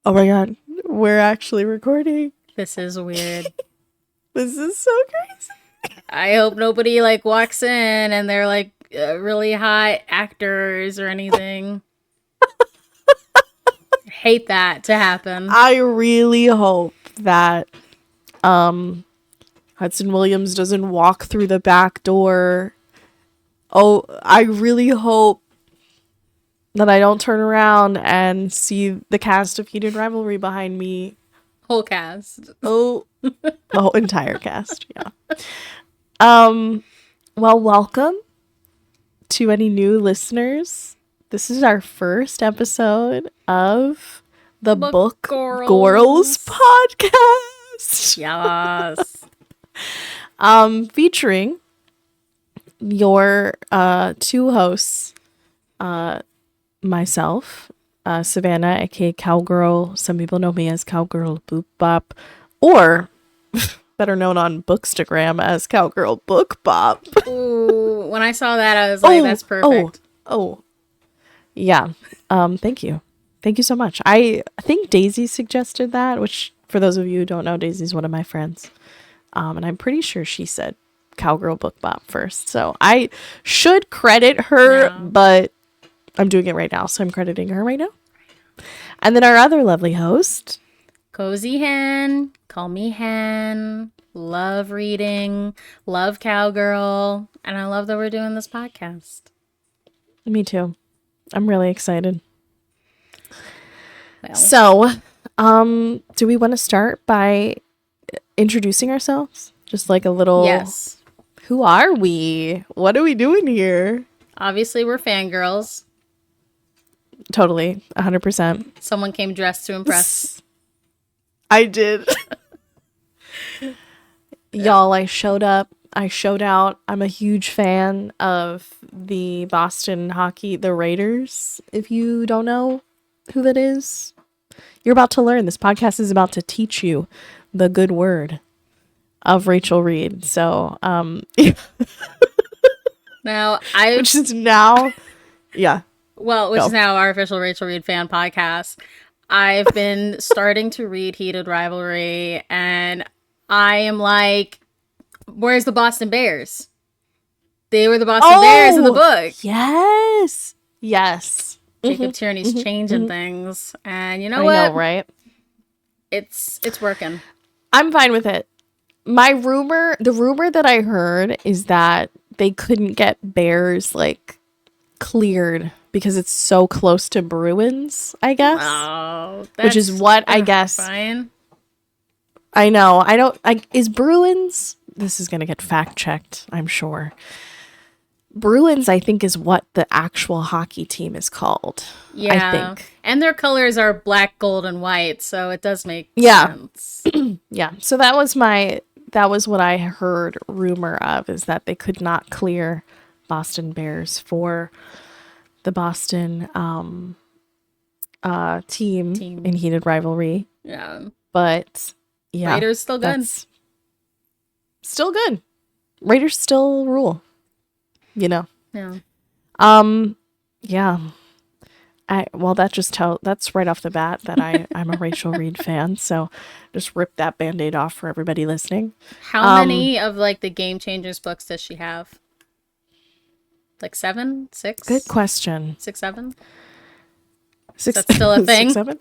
Oh my god, we're actually recording. This is weird. This is so crazy. I hope nobody like walks in and they're like really hot actors or anything. Hate that to happen. I really hope that Hudson Williams doesn't walk through the back door. Oh, I really hope that I don't turn around and see the cast of Heated Rivalry behind me. Whole cast. Oh, the whole entire cast, yeah. Well, welcome to any new listeners. This is our first episode of the Bookgorls podcast. Yes. Featuring your two hosts, myself, Savannah, aka Cowgirl. Some people know me as Cowgirl Boop Bop, or better known on Bookstagram as Cowgirl Book Bop. Ooh, when I saw that, I was like, that's perfect. Yeah. Thank you. Thank you so much. I think Daisy suggested that, which for those of you who don't know, Daisy's one of my friends. And I'm pretty sure she said Cowgirl Book Bop first. So I should credit her, but I'm doing it right now. So I'm crediting her right now. And then our other lovely host, Cozy Hen. Call me Hen. Love reading. Love Cowgirl. And I love that we're doing this podcast. Me too. I'm really excited. Well. So, do we want to start by introducing ourselves? Just like a little... Yes. Who are we? What are we doing here? Obviously, we're fangirls. Totally. 100%. Someone came dressed to impress. I did. Y'all, I showed up. I showed out. I'm a huge fan of the Boston hockey, the Raiders. If you don't know who that is, you're about to learn. This podcast is about to teach you the good word of Rachel Reed. So, now which is now, yeah. Well, which is now our official Rachel Reed fan podcast. I've been starting to read Heated Rivalry, and I am like, where's the Boston Bears? They were the Boston Bears in the book. Yes. Yes. Jacob Tierney's changing things. And you know what? I know, right? It's working. I'm fine with it. The rumor that I heard is that they couldn't get Bears, like, cleared because it's so close to Bruins, I guess. Oh, which is what I guess. Fine. I know. Is Bruins? This is going to get fact checked, I'm sure. Bruins, I think, is what the actual hockey team is called. Yeah. I think. And their colors are black, gold, and white, so it does make sense. Yeah. So that was what I heard rumor of, is that they could not clear Boston Bears for the Boston team in Heated Rivalry. Yeah. But yeah. Raiders still good. Still good. Raiders still rule. You know. Yeah. Yeah. That's right off the bat that I'm a Rachel Reed fan. So just rip that Band-Aid off for everybody listening. How many of like the Game Changers books does she have? Like 7? 6? Good question. 6, 7? 6. Is that still a thing? 6, 7?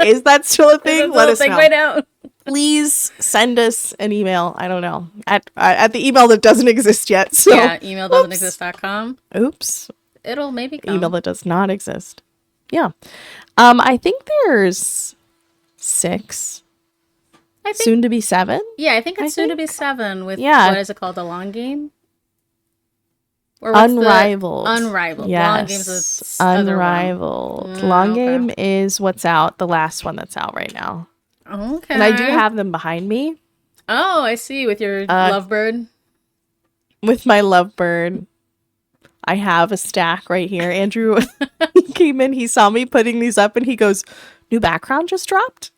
Is that still a thing? Let us know. Right now. Please send us an email. I don't know. At the email that doesn't exist yet. So. Yeah, email doesn't-exist.com. Oops. It'll maybe come. Email that does not exist. Yeah. I think there's 6. Soon to be 7. Yeah, I think it's soon to be 7 with, what is it called? The long game? Or Unrivaled. Unrivaled. Yes. Long game's the Unrivaled. Long game is what's out, the last one that's out right now. Okay. And I do have them behind me. Oh, I see. With your lovebird. With my lovebird. I have a stack right here. Andrew came in, he saw me putting these up, and he goes, "New background just dropped?"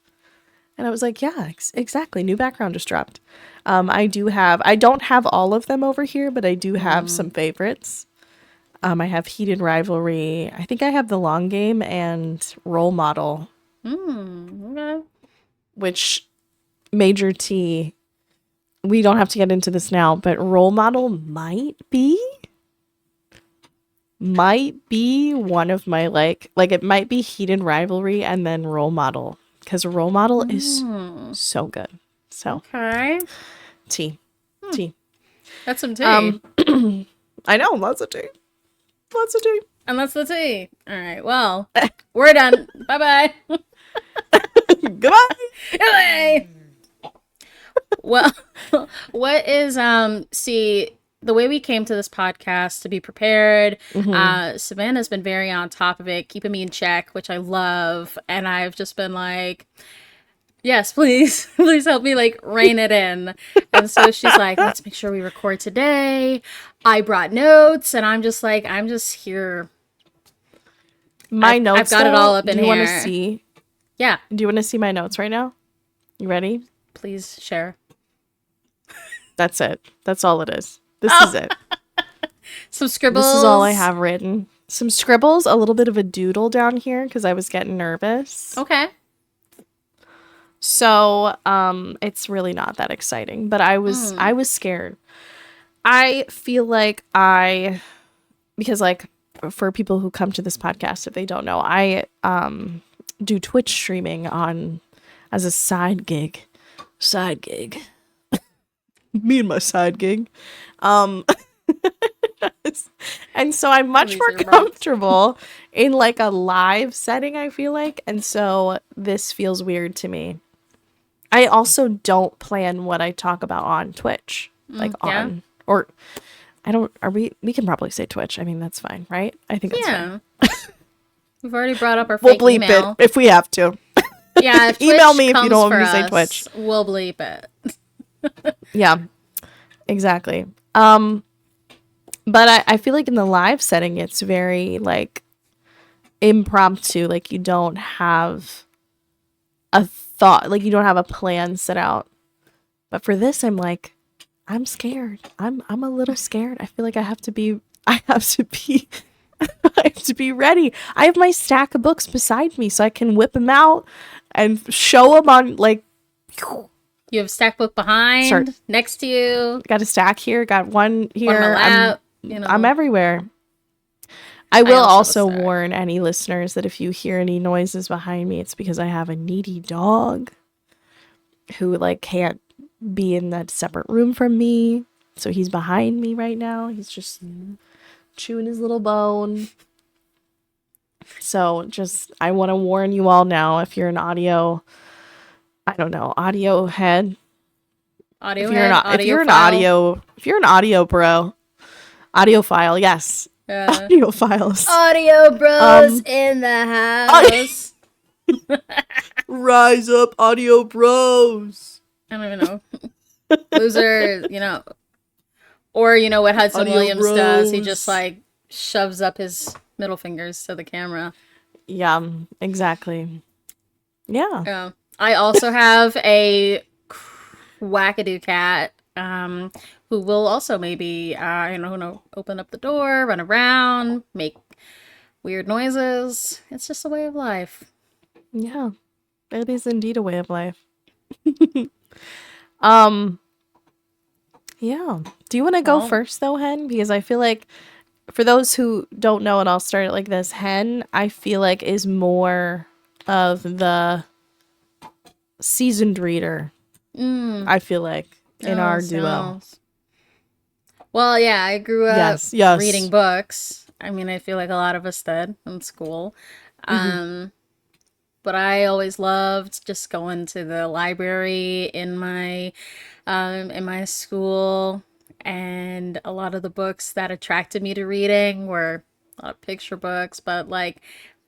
And I was like, yeah, exactly. New background just dropped. I don't have all of them over here, but I do have some favorites. I have Heated Rivalry. I think I have The Long Game and Role Model, Okay. which Major T. We don't have to get into this now, but Role Model might be one of my like it might be Heated Rivalry and then Role Model, because Role Model is so good. So Okay. T. That's some tea. I know, lots of tea. Lots of tea. And that's the tea. All right. Well, we're done. Bye-bye. Goodbye. Bye. Well, what is see, the way we came to this podcast to be prepared, Savannah's been very on top of it, keeping me in check, which I love, and I've just been like, yes, please, please help me like rein it in. And so she's like, let's make sure we record today. I brought notes, and I'm just like, I'm just here. My notes. I've got it all up in here. Do you want here. to see? Yeah. Do you want to see my notes right now? You ready? Please share. That's it. That's all it is. This is it. Some scribbles. This is all I have written. Some scribbles, a little bit of a doodle down here because I was getting nervous. Okay. So, it's really not that exciting, but I was scared. I feel like because like for people who come to this podcast, if they don't know, I do Twitch streaming as a side gig. Me and my side gig. And so I'm much more comfortable in like a live setting, I feel like. And so this feels weird to me. I also don't plan what I talk about on Twitch. We can probably say Twitch. I mean, that's fine, right? I think that's fine. We've already brought up our We'll fake bleep email. it if we have to. Yeah, if email Twitch me if you comes don't want me for to say us, Twitch. We'll bleep it. Yeah, exactly. But I feel like in the live setting, it's very like impromptu. Like you don't have a thought, like you don't have a plan set out. But for this, I'm scared. I'm a little scared. I feel like I have to be I have to be ready. I have my stack of books beside me so I can whip them out and show them on like. You have a stack book behind, next to you. Got a stack here. Got one here. On my lap, I'm everywhere. I will also warn any listeners that if you hear any noises behind me, it's because I have a needy dog who like can't be in that separate room from me. So he's behind me right now. He's just chewing his little bone. So I want to warn you all now, if you're an audio head. If you're an audio bro, audiophile, yes. Audiophiles. Audio bros in the house. Rise up, audio bros. I don't even know. Those are, or what Hudson Audio Williams bros. does. He just like shoves up his middle fingers to the camera. Yeah, exactly. Yeah. I also have a wackadoo cat who will also maybe open up the door, run around, make weird noises. It's just a way of life. Yeah, it is indeed a way of life. Yeah. Do you want to go first though, Hen? Because I feel like for those who don't know, and I'll start it like this, Hen, I feel like is more of the seasoned reader. I feel like in our duo. Well, yeah, I grew up yes. reading books. I mean, I feel like a lot of us did in school. But I always loved just going to the library in my school, and a lot of the books that attracted me to reading were a lot of picture books, but like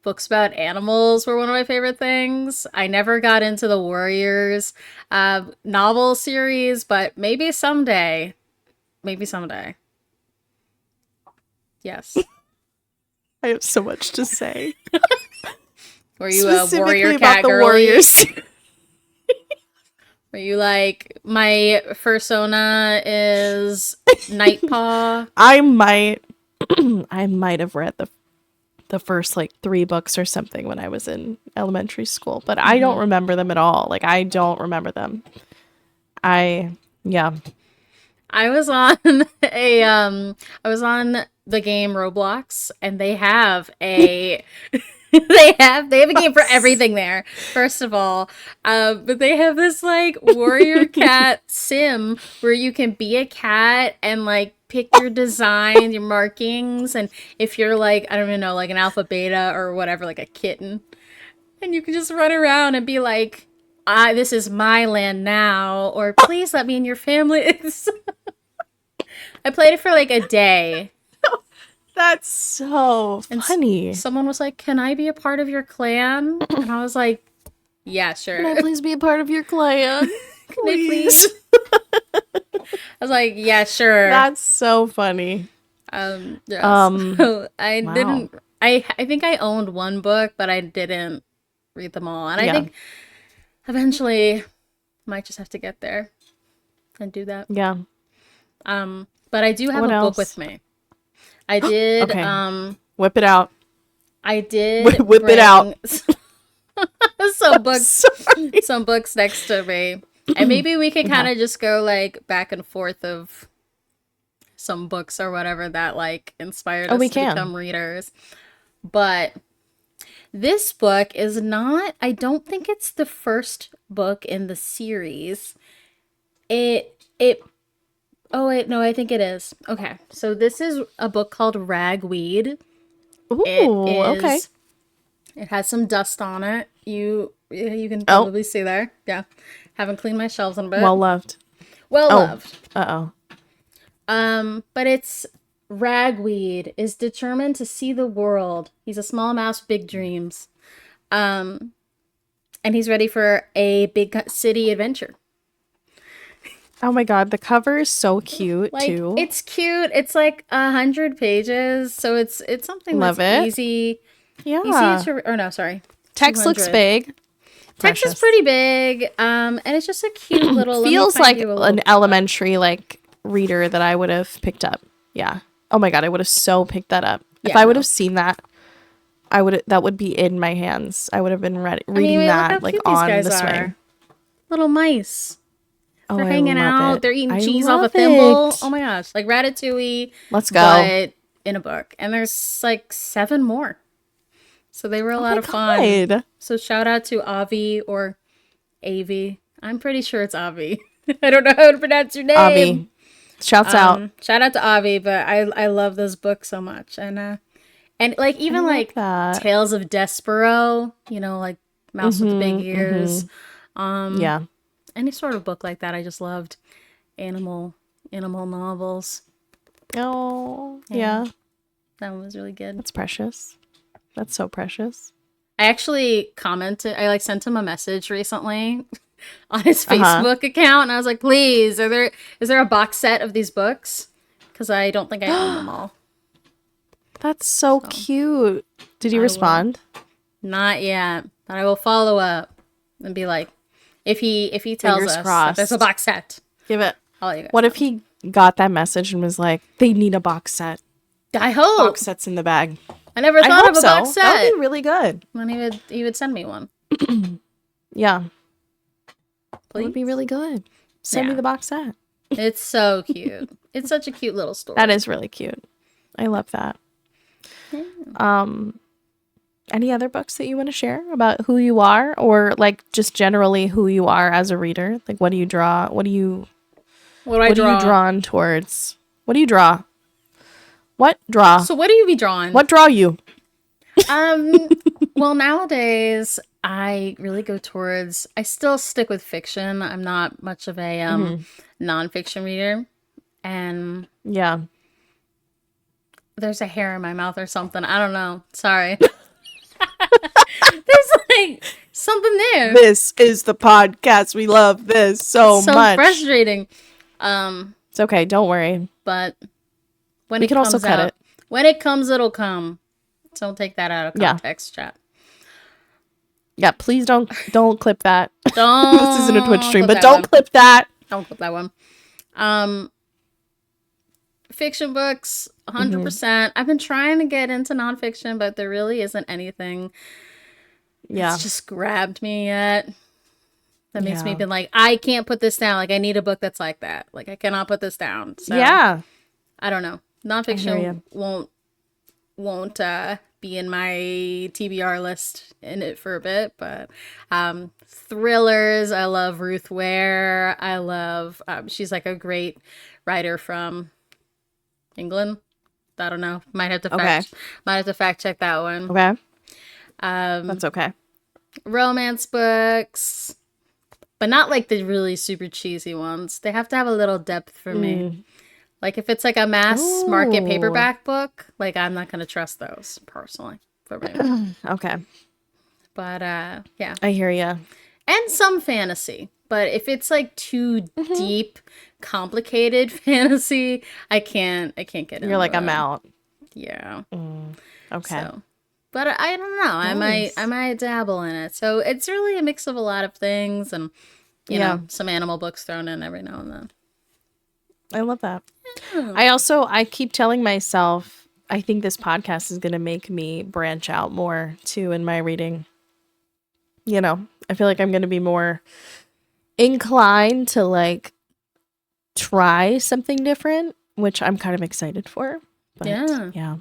books about animals were one of my favorite things. I never got into the Warriors novel series, but maybe someday. Maybe someday. Yes. I have so much to say. Were you a warrior cat girl? Warriors. Were you like, my fursona is Nightpaw? I might. I might have read the first like 3 books or something when I was in elementary school, but I don't remember them at all. Like I don't remember them. Yeah. I was on I was on the game Roblox, and they have a they have a game for everything there. First of all, but they have this like warrior cat sim where you can be a cat and like pick your design, your markings, and if you're like, I don't even know, like an alpha beta or whatever, like a kitten, and you can just run around and be like, this is my land now, or please let me in your family. I played it for like a day. That's so funny. Someone was like, "Can I be a part of your clan?" And I was like, "Yeah, sure." Can I please be a part of your clan? Please. I was like, "Yeah, sure." That's so funny. Yeah, so I wow. didn't. I think I owned one book, but I didn't read them all. And I think eventually might just have to get there and do that. Yeah. But I do have a book with me. I did. Okay. Whip it out. I did. Whip it out. Some books next to me, and maybe we could kind of just go like back and forth of some books or whatever that like inspired us to become readers. But this book is not. I don't think it's the first book in the series. Oh, wait, no, I think it is. Okay, so this is a book called Ragweed. Ooh, okay. It has some dust on it. You can probably see there. Yeah. Haven't cleaned my shelves in a bit. Well loved. Loved. Uh-oh. But it's Ragweed is determined to see the world. He's a small mouse, big dreams. And he's ready for a big city adventure. Oh my god, the cover is so cute too. It's cute. It's like 100 pages, so it's something that's easy. Yeah. Easy to or no, sorry. Text looks big. Text is pretty big. And it's just a cute little. Feels like an elementary like reader that I would have picked up. Yeah. Oh my god, I would have so picked that up. Yeah, if I would have seen that, that would be in my hands. I would have been reading that like on the swing. Little mice. They're hanging out. They're eating cheese off a it. thimble. Oh my gosh. Like Ratatouille. Let's go. But in a book. And there's like 7 more. So they were a lot of fun. So shout out to Avi or Avi. I'm pretty sure it's Avi. I don't know how to pronounce your name. Avi. Shouts out. Shout out to Avi, but I love this book so much. And like even like Tales of Despero, you know, like Mouse with big ears. Yeah. Any sort of book like that, I just loved. Animal novels. Oh, yeah. That one was really good. That's precious. That's so precious. I actually commented. I like sent him a message recently on his Facebook account, and I was like, "Please, is there a box set of these books? Because I don't think I own them all." That's so cute. Did he respond? Not yet, but I will follow up and be like, if he tells Fingers us crossed. that there's a box set, give it. I'll let you guys what know. if he got that message and was like, "They need a box set. I hope box sets in the bag." I never thought of a box set. That would be really good. Then he would send me one. Yeah. Please? That would be really good. Send me the box set. It's so cute. It's such a cute little story. That is really cute. I love that. Yeah. Any other books that you want to share about who you are, or like just generally who you are as a reader? Like, what do you draw? What are you drawn towards? What do you draw? What draw? So what do you be drawing? What draw you? Well, nowadays I really go towards. I still stick with fiction. I'm not much of a nonfiction reader, and yeah, there's a hair in my mouth or something. I don't know. Sorry. There's like something there. This is the podcast. We love this so much. So frustrating. It's okay. Don't worry. But when we it can comes also cut out, it. When it comes, it'll come. Don't take that out of context, chat. Yeah, please don't clip that. Don't. This isn't a Twitch stream, but don't clip that. Don't clip that one. fiction books, 100%. I've been trying to get into nonfiction, but there really isn't anything that's just grabbed me yet. That makes me feel like, I can't put this down. Like, I need a book that's like that. Like, I cannot put this down. So, I don't know. Nonfiction won't be in my TBR list in it for a bit, but thrillers. I love Ruth Ware. I love, she's like a great writer from England. I don't know. Might have to fact check that one. Okay. That's okay. Romance books, but not like the really super cheesy ones. They have to have a little depth for me. Like, if it's like a mass market paperback book, like, I'm not gonna trust those personally for me. Okay. But yeah, I hear ya. And some fantasy. But if it's like too deep, complicated fantasy, I can't get into You're like, it. I'm out. Yeah. Okay. So, but I don't know. Nice. I might dabble in it. So it's really a mix of a lot of things, and you know, some animal books thrown in every now and then. I love that. I keep telling myself, I think this podcast is going to make me branch out more too in my reading. You know, I feel like I'm going to be more inclined to like try something different, which I'm kind of excited for. But, yeah.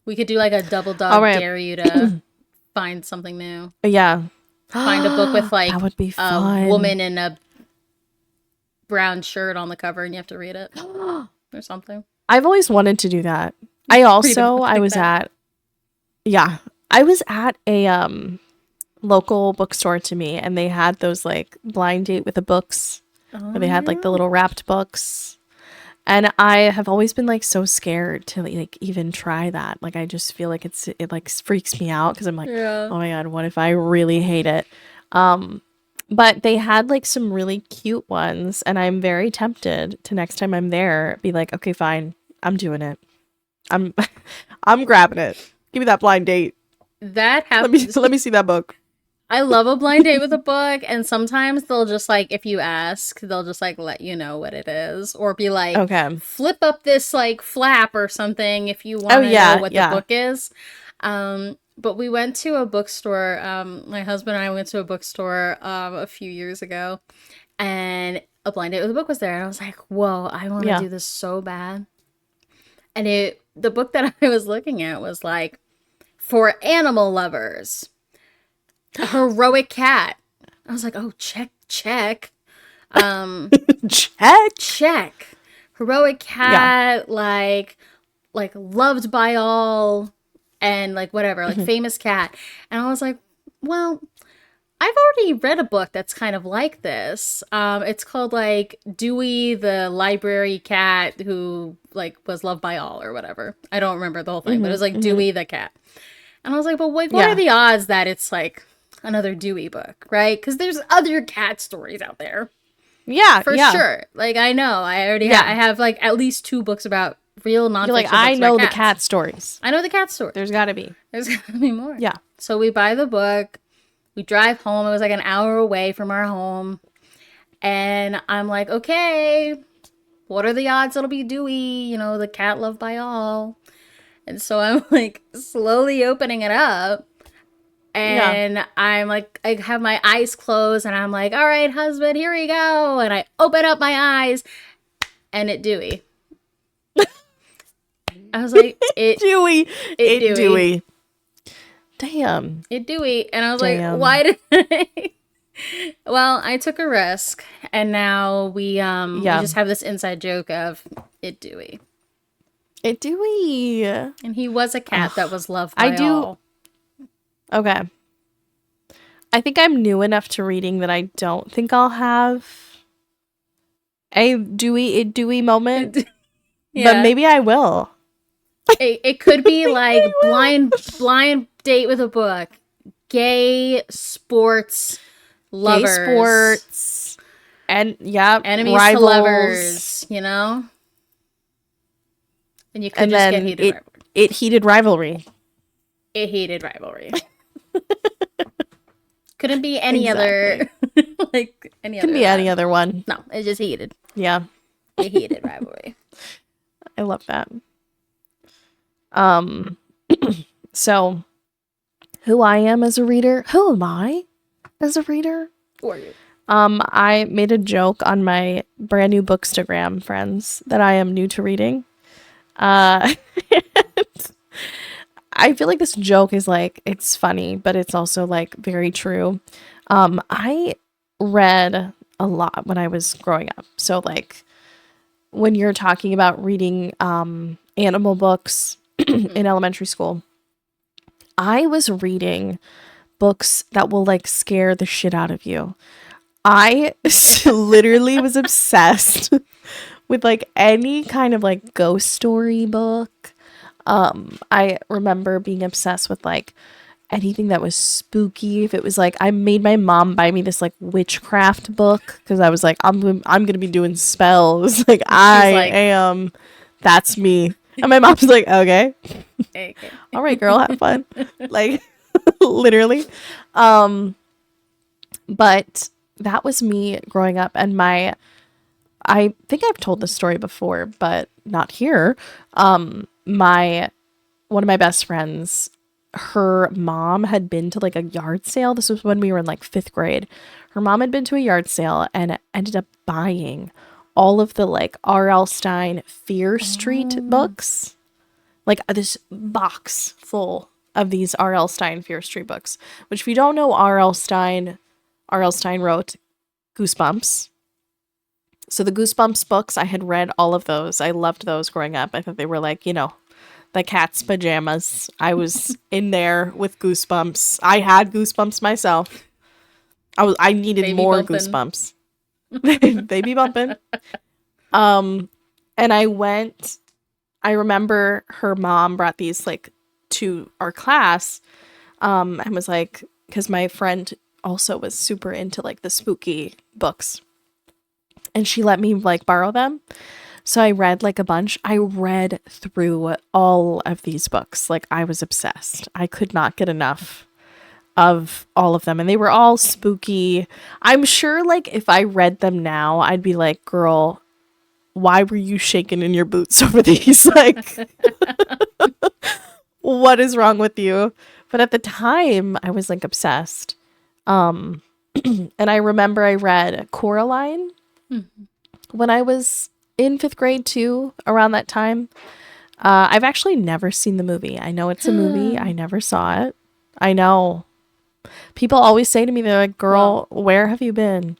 We could do like a double dog dare you to find something new. Yeah. Find a book with like that would be fun. A woman in a brown shirt on the cover and you have to read it or something. I always wanted to do that. I was at a local bookstore to me, and they had those like blind date with the books where they had like the little wrapped books, and I have always been like so scared to like even try that. Like, I just feel like it like freaks me out because I'm like, oh my god, what if I really hate it? But they had like some really cute ones, and I'm very tempted to, next time I'm there, be like, okay, fine, I'm doing it. I'm grabbing it. Give me that blind date. That happens. Let me see that book. I love a blind date with a book, and sometimes they'll just like, if you ask, they'll just like let you know what it is, or be like, okay, flip up this like flap or something if you want to know what the book is. But we went to a bookstore. My husband and I went to a bookstore a few years ago, and a blind date with a book was there, and I was like, whoa, I want to do this so bad. And the book that I was looking at was like, for animal lovers, a heroic cat. I was like, oh, check. Check. Heroic cat, like loved by all, and like whatever, like famous cat. And I was like, well, I've already read a book that's kind of like this. It's called like Dewey the library cat who like was loved by all or whatever. I don't remember the whole thing, but it was like Dewey the cat. And I was like, well, what are the odds that it's like another Dewey book, right? Because there's other cat stories out there. Yeah, for sure. Like, I know, I already I have like at least 2 books about real nonfiction. You're like, I know the cat stories. I know the cat story. There's got to be. There's got to be more. Yeah. So we buy the book. We drive home. It was like an hour away from our home. And I'm like, okay, what are the odds it'll be Dewey? You know, the cat loved by all. And so I'm like slowly opening it up. And I'm like, I have my eyes closed. And I'm like, all right, husband, here we go. And I open up my eyes. And it Dewey. I was like, it Dewey. It Dewey. Damn. It Dewey. And I was like, why did I? Well, I took a risk, and now we just have this inside joke of it Dewey. It Dewey. And he was a cat that was loved by all. Okay. I think I'm new enough to reading that I don't think I'll have a Dewey moment. But maybe I will. It could be like blind date with a book, gay sports lovers, and enemies rivals. to lovers, you know. And you could just get heated rivalry. Heated rivalry. It heated rivalry. Couldn't be any other, like any other. Couldn't be any other one. No, it just heated. Yeah. It heated rivalry. I love that. Um, so who I am as a reader? Who am I as a reader? Who are you? I made a joke on my brand new Bookstagram friends that I am new to reading. I feel like this joke is like, it's funny, but it's also like very true. I read a lot when I was growing up. So like when you're talking about reading animal books in elementary school, I was reading books that will like scare the shit out of you. I literally was obsessed with like any kind of like ghost story book. I remember being obsessed with like anything that was spooky. If it was like, I made my mom buy me this like witchcraft book because I was like, I'm gonna be doing spells. Like that's me. And my mom's like, okay, all right, girl, have fun. Like literally. But that was me growing up, and I think I've told this story before, but not here. One of my best friends, her mom had been to like a yard sale. This was when we were in like 5th grade. Her mom had been to a yard sale and ended up buying all of the like R.L. Stine Fear Street books. Like this box full of these R.L. Stine Fear Street books, which if you don't know, R.L. Stine wrote Goosebumps. So the Goosebumps books, I had read all of those. I loved those growing up. I thought they were like, the cat's pajamas. I was in there with Goosebumps. I had Goosebumps myself. I needed Baby more bumpin'. Goosebumps. Baby bumping. And I remember her mom brought these like to our class, and was like, because my friend also was super into like the spooky books, and she let me like borrow them. So I read like a bunch. I read through all of these books. Like I was obsessed. I could not get enough of all of them, and they were all spooky. I'm sure like if I read them now, I'd be like, girl, why were you shaking in your boots over these? Like, what is wrong with you? But at the time, I was like obsessed. And I remember I read Coraline when I was in 5th grade too, around that time. I've actually never seen the movie. I know it's a movie. I never saw it. I know. People always say to me, they're like, girl, where have you been?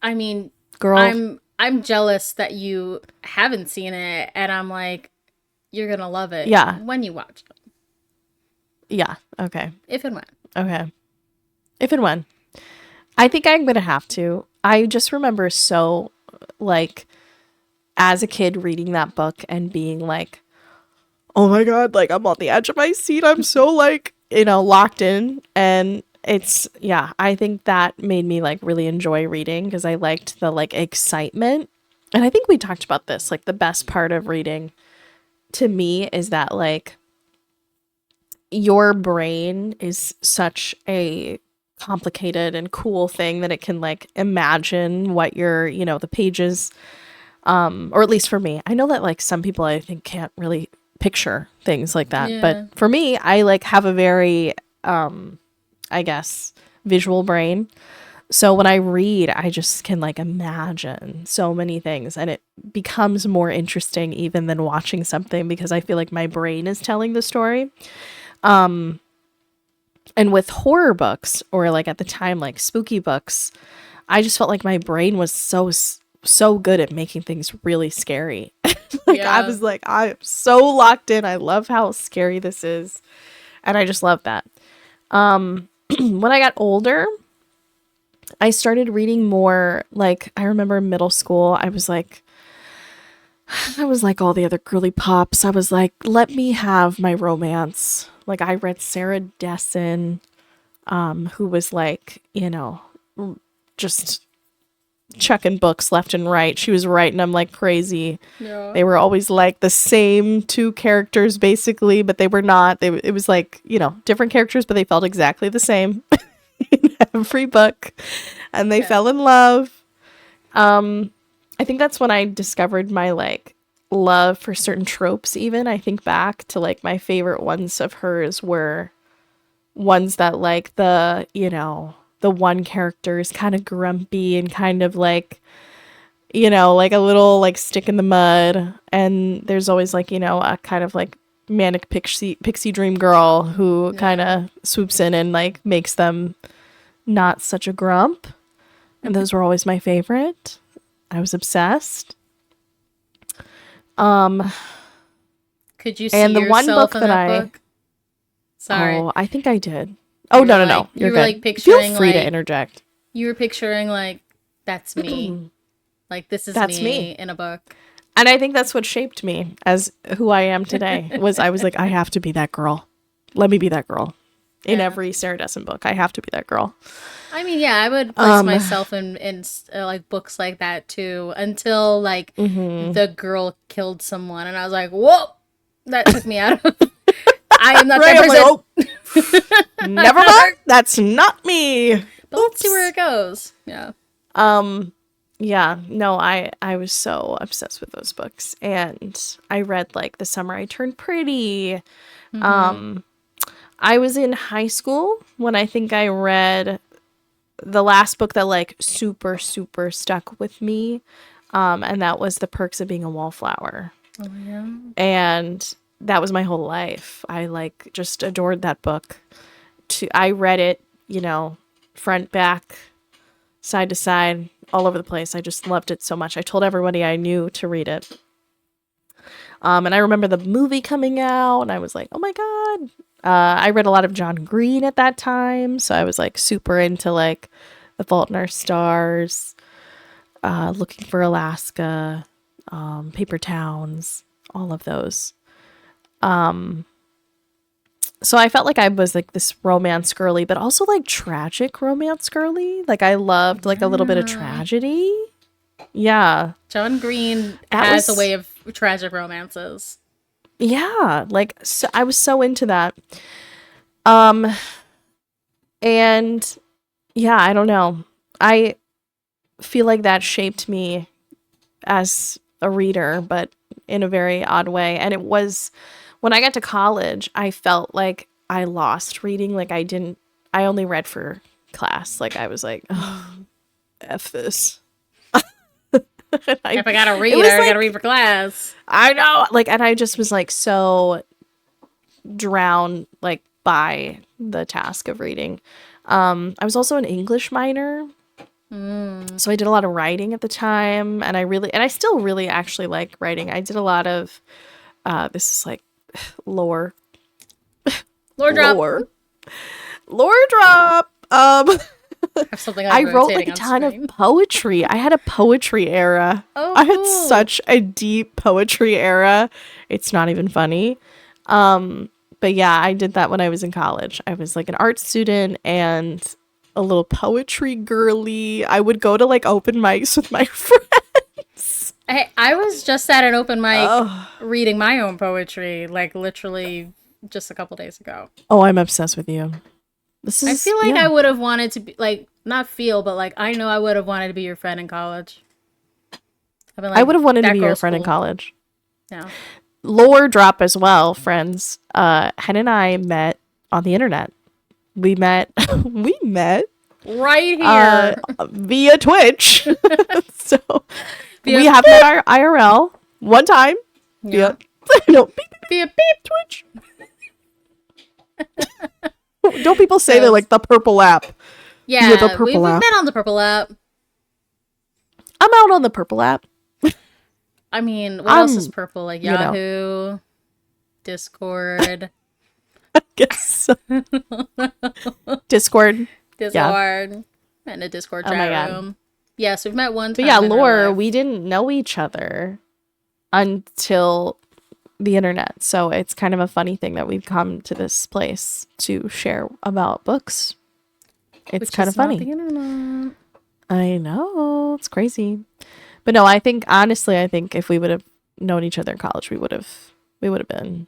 I mean, Girl, I'm jealous that you haven't seen it, and I'm like, you're gonna love it. Yeah. When you watch it. Yeah. Okay. If and when. Okay. If and when. I think I'm going to have to. I just remember so, like, as a kid reading that book and being like, oh my God, like, I'm on the edge of my seat. I'm so, like, locked in. And I think that made me, like, really enjoy reading because I liked the, like, excitement. And I think we talked about this. Like, the best part of reading to me is that, like, your brain is such a complicated and cool thing that it can like imagine what the pages, or at least for me. I know that like some people I think can't really picture things like that, but for me, I like have a very I guess visual brain. So when I read, I just can like imagine so many things, and it becomes more interesting even than watching something because I feel like my brain is telling the story. And with horror books, or like at the time, like spooky books, I just felt like my brain was so good at making things really scary. I was like, I'm so locked in. I love how scary this is. And I just love that. When I got older, I started reading more. Like, I remember in middle school, I was like all the other girly pops. I was like, let me have my romance. Like, I read Sarah Dessen, who was like, just chucking books left and right. She was writing them like crazy. Yeah. They were always like the same 2 characters basically, but they were not. It was like, different characters, but they felt exactly the same in every book. And they fell in love. I think that's when I discovered my like love for certain tropes even. I think back to like my favorite ones of hers were ones that like the one character is kind of grumpy and kind of like, like a little like stick in the mud, and there's always like, a kind of like manic pixie dream girl who kind of swoops in and like makes them not such a grump. And those were always my favorite. I was obsessed. Could you see and the yourself one book in that book? Sorry. Oh, I think I did. Oh, no. You're you were good. like picturing Feel free like, to interject. You were picturing like, that's me. Like, this is me in a book. And I think that's what shaped me as who I am today. I was like, I have to be that girl. Let me be that girl. In every Sarah Dessen book, I have to be that girl. I mean, yeah, I would place myself in like books like that too, until like the girl killed someone, and I was like, whoa, that took me out of. I am not that person. Never mind. That's not me. But let's see where it goes. Yeah. Yeah. No, I was so obsessed with those books, and I read like The Summer I Turned Pretty. I was in high school when I think I read the last book that like super, super stuck with me. And that was The Perks of Being a Wallflower. Oh, yeah. And that was my whole life. I like just adored that book. I read it, front, back, side to side, all over the place. I just loved it so much. I told everybody I knew to read it. And I remember the movie coming out, and I was like, oh my God. I read a lot of John Green at that time, so I was like super into like The Fault in Our Stars, Looking for Alaska, Paper Towns, all of those. So I felt like I was like this romance girly, but also like tragic romance girly. Like I loved like a little bit of tragedy. Yeah. John Green has a way of tragic romances. Yeah, like so I was so into that. And yeah, I don't know. I feel like that shaped me as a reader, but in a very odd way. And it was when I got to college, I felt like I lost reading. Like I only read for class. Like I was like, oh, F this. If I gotta read, I gotta read for class. I know. Like, and I just was like so drowned like by the task of reading. I was also an English minor. So I did a lot of writing at the time, and I still really actually like writing. I did a lot of this is like lore drop. Have something I wrote like a ton of poetry. I had a poetry era. Oh, I had such a deep poetry era. It's not even funny. But yeah, I did that when I was in college. I was like an art student and a little poetry girly. I would go to like open mics with my friends. I was just at an open mic reading my own poetry, like literally just a couple days ago. Oh, I'm obsessed with you. I feel like I would have wanted to be like, not feel, but like I know I would have wanted to be your friend in college. I would have wanted to be your friend in college. Yeah. Lore drop as well, friends. Hen and I met on the internet. We met right here via Twitch. So we have met our IRL one time. Yeah. Via Twitch. Don't people say they're like the purple app? Yeah, we've met on the purple app. I'm out on the purple app. I mean, what else is purple? Like Yahoo, Discord. I guess so. Discord. And a Discord chat room. Yes, we've met one time. But yeah, Lore, we didn't know each other until the internet. So it's kind of a funny thing that we've come to this place to share about books. It's kind of funny. The internet. I know, it's crazy. But no, I think honestly, if we would have known each other in college, we would have been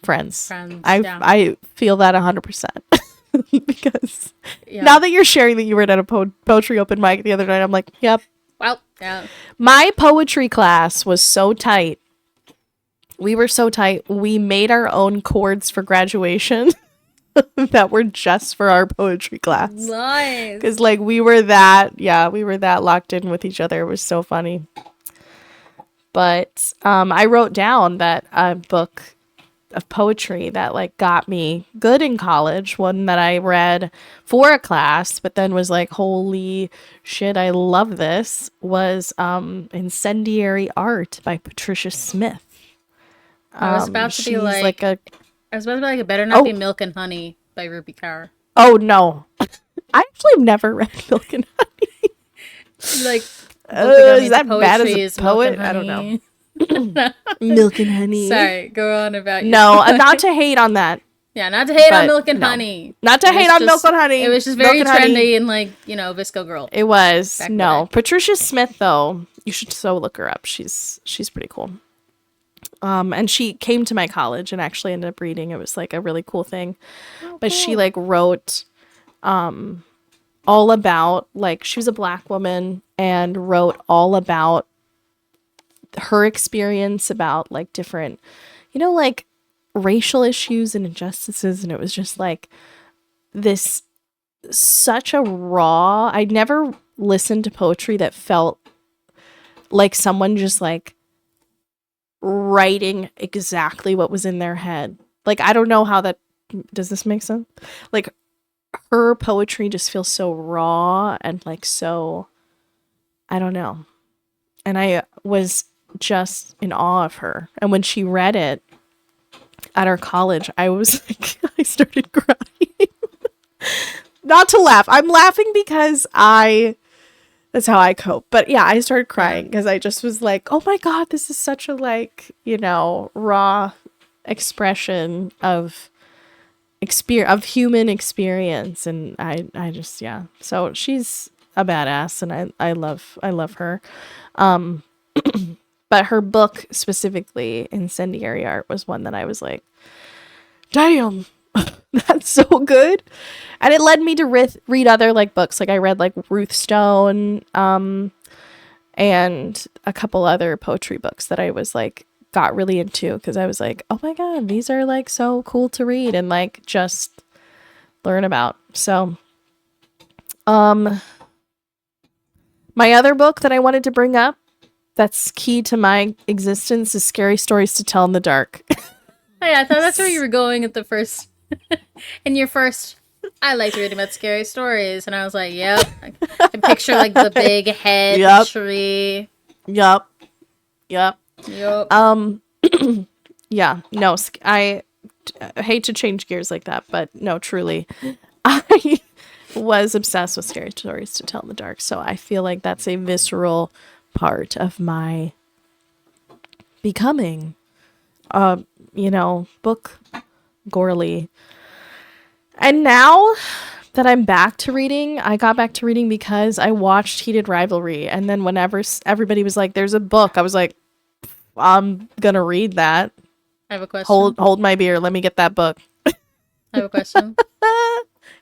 friends. I feel that 100%. Because now that you're sharing that you were at a poetry open mic the other night, I'm like, yep, Well, yeah. My poetry class was so tight. We were so tight. We made our own chords for graduation that were just for our poetry class. Nice. Because, like, we were that locked in with each other. It was so funny. But I wrote down that a book of poetry that, like, got me good in college, one that I read for a class, but then was like, holy shit, I love this, was Incendiary Art by Patricia Smith. I was about to be She's like, a I was about to be like, it better not be Milk and Honey by Ruby Kaur. oh no. I actually have never read Milk and Honey. Like, is that bad as a poet? I don't know. Milk and Honey. Sorry, go on about you. No, not to hate on that. Yeah, not to hate on Milk and Honey. Not to hate on Milk and Honey. It was just very trendy and, like, you know, Visco Girl. It was. No. Patricia Smith, though, you should so look her up. She's pretty cool. And she came to my college and actually ended up reading. It was like a really cool thing. But she like wrote all about, like, she was a Black woman and wrote all about her experience about, like, different, you know, like, racial issues and injustices. And it was just like this, such a raw, I'd never listened to poetry that felt like someone just like writing exactly what was in their head. Like, I don't know how that, does this make sense? Like, her poetry just feels so raw and like so, I don't know. And I was just in awe of her. And when she read it at our college, I was like, I started crying. Not to laugh. I'm laughing because that's how I cope. But yeah, I started crying because I just was like, oh my God, this is such a, like, you know, raw expression of human experience. And I just, yeah. So she's a badass and I love her. But her book specifically, Incendiary Art, was one that I was like, damn, that's so good. And it led me to read other like books. Like I read like Ruth Stone, and a couple other poetry books that I was like, got really into because I was like, oh my God, these are like so cool to read and like just learn about. So, my other book that I wanted to bring up that's key to my existence is Scary Stories to Tell in the Dark. Hey, I thought that's where you were going at the first. In your first, I liked reading about scary stories, and I was like, yep. I can picture like the big head tree. Yep. Yep. Yeah. No, I hate to change gears like that, but no, truly, I was obsessed with Scary Stories to Tell in the Dark. So I feel like that's a visceral part of my becoming, you know, book gorly. And now that I'm back to reading, I got back to reading because I watched Heated Rivalry. And then whenever everybody was like, there's a book, I was like, I'm gonna read that. I have a question. Hold my beer. Let me get that book. I have a question.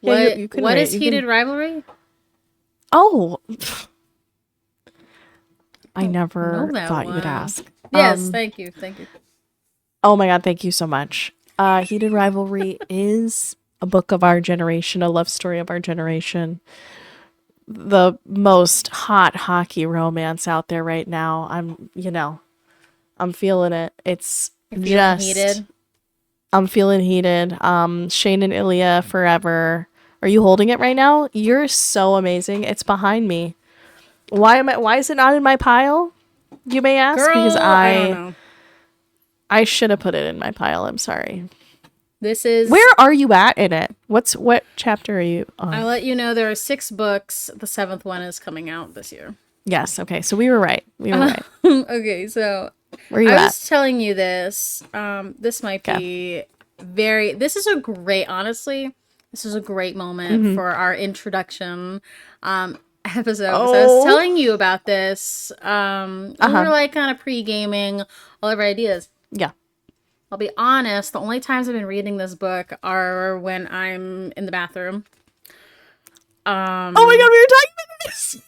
What is Heated Rivalry? Oh, I never thought you would ask. Yes, thank you. Oh my God, thank you so much. Heated Rivalry is a book of our generation, a love story of our generation. The most hot hockey romance out there right now. I'm feeling it. It's just heated. I'm feeling heated. Shane and Ilya forever. Are you holding it right now? You're so amazing. It's behind me. Why is it not in my pile? You may ask. Girl, because I don't know. I should have put it in my pile. I'm sorry. Where are you at in it? What chapter are you on? I'll let you know there are 6 books. The 7th one is coming out this year. Yes. Okay. So we were right. Okay. So where are you at? I was telling you this. This might be this is a great moment for our introduction episode. So I was telling you about this. We were like kind of pre-gaming all of our ideas. Yeah. I'll be honest, the only times I've been reading this book are when I'm in the bathroom. Oh my God, we were talking about this.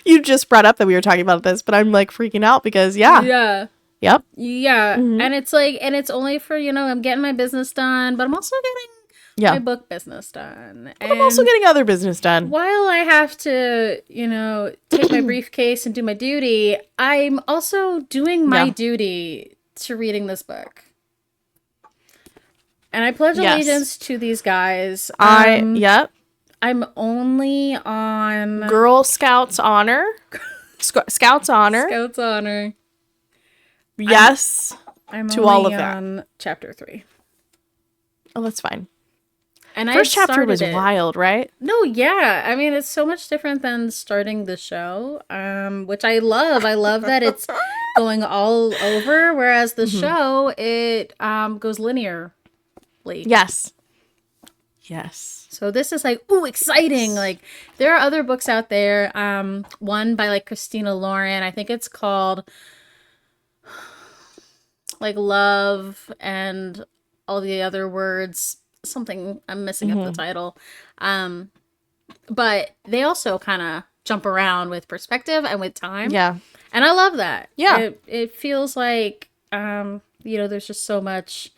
You just brought up that we were talking about this, but I'm like freaking out because Yeah. Yep. Yeah. Mhm. And it's like, and it's only for, I'm getting my business done, but I'm also getting Yeah. my book business done. But I'm also getting other business done. While I have to, take my briefcase and do my duty, I'm also doing my duty to reading this book. And I pledge allegiance to these guys. Yep. I'm only on Girl Scouts Honor. Scouts Honor. Scouts Honor. Yes. I'm to only all of that. on chapter 3. Oh, that's fine. And first chapter was wild, right? No, yeah. I mean, it's so much different than starting the show, which I love. I love that it's going all over, whereas the show, it goes linearly. Yes. Yes. So this is like, ooh, exciting. Like, there are other books out there. One by like Christina Lauren. I think it's called like Love and all the other words. Something, I'm missing up the title. But they also kind of jump around with perspective and with time. Yeah. And I love that. Yeah. It feels like, there's just so much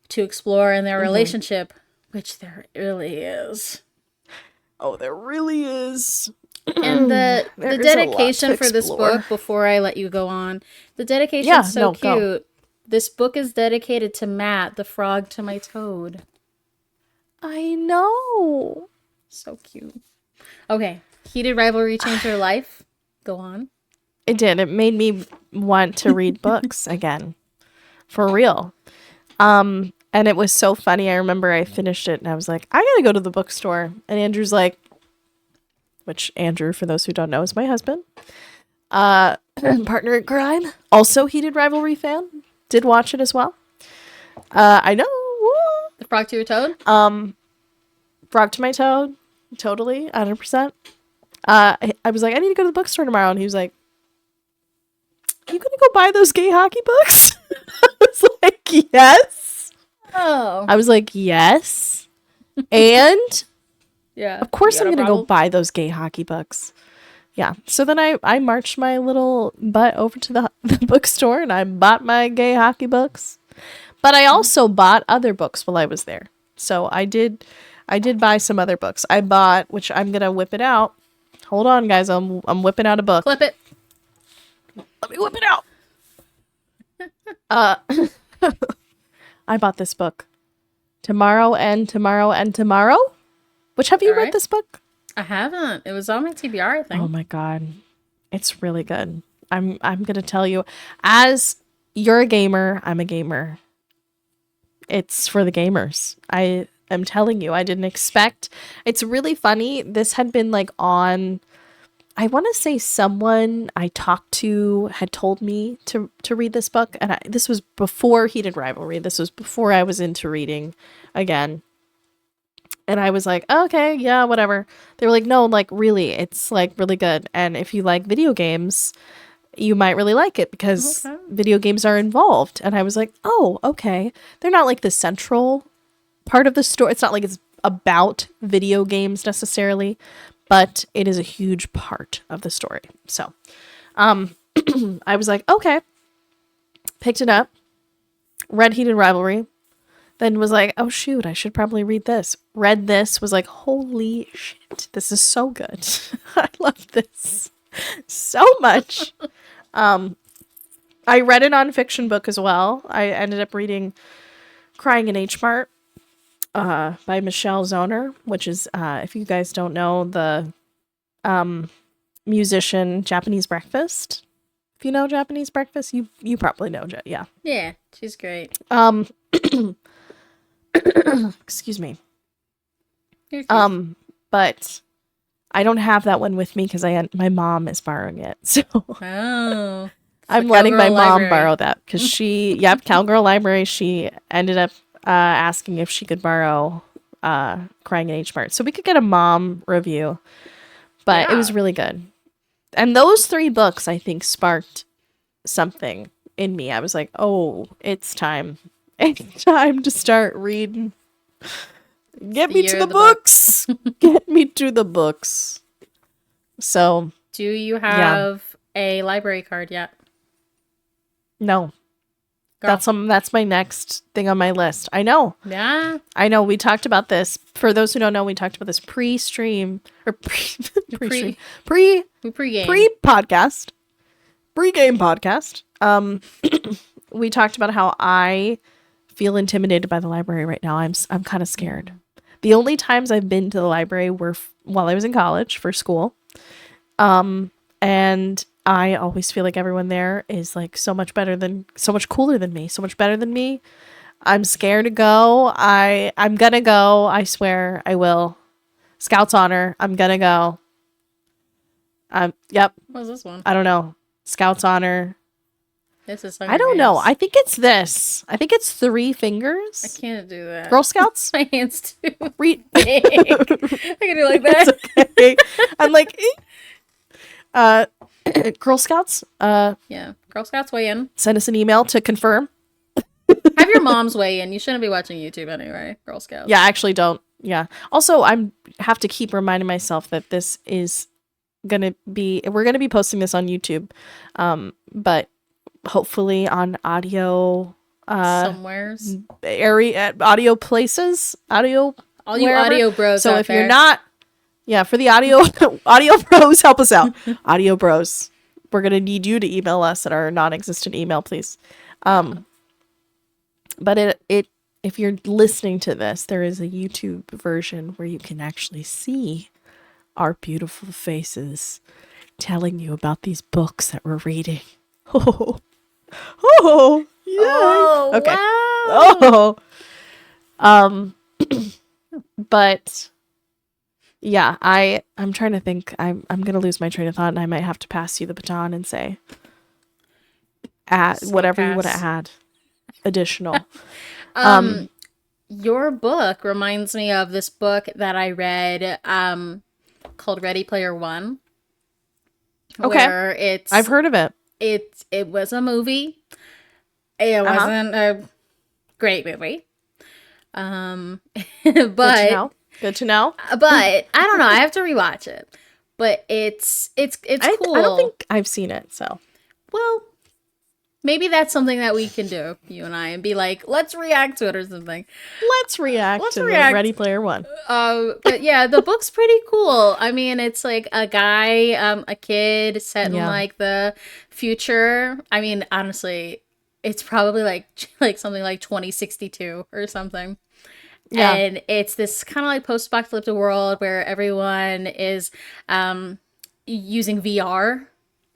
to explore in their relationship, which there really is. Oh, there really is. And the dedication for this book, before I let you go on, the dedication is so cute. Go. This book is dedicated to Matt, the frog to my toad. I know. So cute. Okay. Heated Rivalry changed your life. Go on. It did. It made me want to read books again. For real. And it was so funny. I remember I finished it and I was like, I gotta go to the bookstore. And Andrew's like, which Andrew, for those who don't know, is my husband. Partner in crime. Also Heated Rivalry fan. Did watch it as well. I know. The frog to your toad? Frog to my toad. Totally. 100%. I was like, I need to go to the bookstore tomorrow. And he was like, you gonna go buy those gay hockey books? I was like, yes. Oh. I was like, yes. And yeah, of course I'm gonna go buy those gay hockey books. Yeah. So then I marched my little butt over to the bookstore and I bought my gay hockey books. But I also bought other books while I was there. So I did buy some other books. I bought, which I'm gonna whip it out. Hold on, guys. I'm whipping out a book. Clip it. Let me whip it out. I bought this book. Tomorrow and Tomorrow and Tomorrow. Which, have you read this book? I haven't. It was on my TBR, I think. Oh my god. It's really good. I'm gonna tell you, as you're a gamer, I'm a gamer. It's for the gamers. I am telling you, I didn't expect. It's really funny. This had been like on, I want to say someone I talked to had told me to read this book. And this was before Heated Rivalry. This was before I was into reading again. And I was like, okay, yeah, whatever. They were like, no, like really, it's like really good. And if you like video games, you might really like it because video games are involved. And I was like, oh, okay. They're not like the central part of the story. It's not like it's about video games necessarily, but it is a huge part of the story. So, I was like, okay. Picked it up, read Heated Rivalry, then was like, oh shoot, I should probably read this. Read this, was like, holy shit, this is so good. I love this so much. I read a nonfiction book as well. I ended up reading Crying in H Mart by Michelle Zoner, which is, if you guys don't know, the musician Japanese Breakfast. If you know Japanese Breakfast, you probably know. Yeah. Yeah, she's great. Excuse me. But I don't have that one with me because my mom is borrowing it. So I'm letting my mom borrow that because Cowgirl Library. She ended up asking if she could borrow Crying in H Mart, so we could get a mom review. But it was really good. And those 3 books, I think, sparked something in me. I was like, oh, it's time. It's time to start reading. Get me to the books. Get me to the books. So Do you yeah, have a library card yet? no, Girl. that's my next thing on my list. Yeah. I know. We talked about this. For those who don't know, we talked about this pre-stream or pre-stream, Pre pre we pregame. pre-podcast, pre-game podcast. We talked about how I feel intimidated by the library right now. I'm kind of scared. The only times I've been to the library were while I was in college for school. And I always feel like everyone there is like so much cooler than me, so much better than me. I'm scared to go. I'm gonna go. I swear I will. Scouts honor. I'm gonna go. Yep. What's this one? I don't know. Scouts honor. This is I Hunger don't know. Games. I think it's this. I think it's Three I Fingers. can't do that. Girl Scouts. My hands too Re- big. I can do like that. okay. I'm like, Girl Scouts. Yeah. Girl Scouts weigh in. Send us an email to confirm. Have your moms weigh in. You shouldn't be watching YouTube anyway. Girl Scouts. Yeah, actually don't. Yeah. Also, have to keep reminding myself that this is we're gonna be posting this on YouTube, but hopefully on audio Somewheres. audio places, audio All you wherever. audio bros So out if there. you're not, yeah, for the audio audio bros, help us out. Audio bros, we're gonna need you to email us at our non-existent email, please. But it if you're listening to this, there is a YouTube version where you can actually see our beautiful faces telling you about these books that we're reading. Oh, oh, yeah. Oh, Okay. wow. Oh, but yeah, I'm trying to think. I'm gonna lose my train of thought, and I might have to pass you the baton and say, whatever you want to pass. add, additional. Your book reminds me of this book that I read called Ready Player One. Okay. Where I've heard of it. It was a movie. It wasn't a great movie. But Good to know. but I don't know. I have to rewatch it. But it's cool. I don't think I've seen it, so. Well, maybe that's something that we can do, you and I, and be like, let's react to it or something. Let's react to react. The Ready Player One. But yeah, the book's pretty cool. I mean, it's like a guy, a kid set in like the future. I mean, honestly, it's probably like something like 2062 or something. Yeah. And it's this kind of like post-apocalyptic world where everyone is using VR.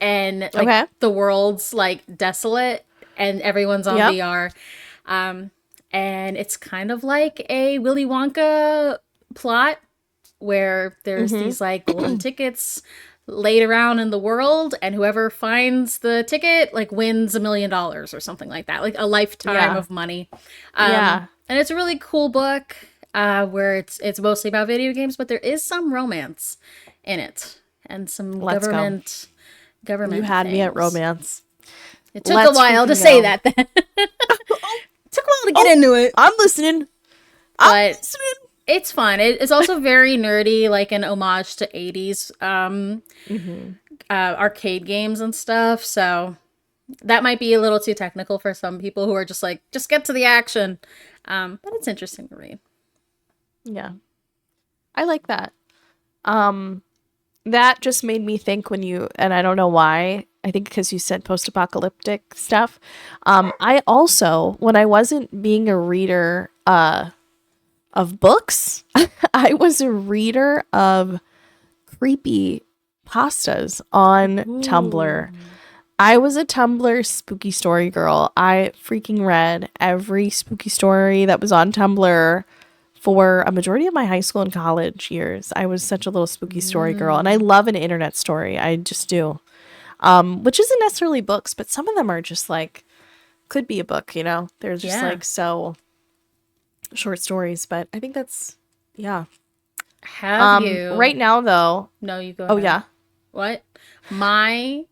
And like the world's like desolate and everyone's on VR. And it's kind of like a Willy Wonka plot where there's these like golden tickets laid around in the world, and whoever finds the ticket like wins $1 million or something like that, like a lifetime of money. And it's a really cool book where it's mostly about video games, but there is some romance in it and some government. You had me at romance. It took a while to say that then. It took a while to get into it. I'm listening. It's fun. It's also very nerdy, like an homage to 80s arcade games and stuff. So that might be a little too technical for some people who are just like, just get to the action. But it's interesting to read. Yeah. I like that. That just made me think and I don't know why, I think because you said post-apocalyptic stuff. I also, when I wasn't being a reader of books, I was a reader of creepy pastas on Tumblr. I was a Tumblr spooky story girl. I freaking read every spooky story that was on Tumblr. For a majority of my high school and college years, I was such a little spooky story girl, and I love an internet story. I just do, which isn't necessarily books, but some of them are just like, could be a book, you know? They're just like so short stories, but I think that's, Have you? Right now, though. No, you go ahead. Oh, yeah. What? My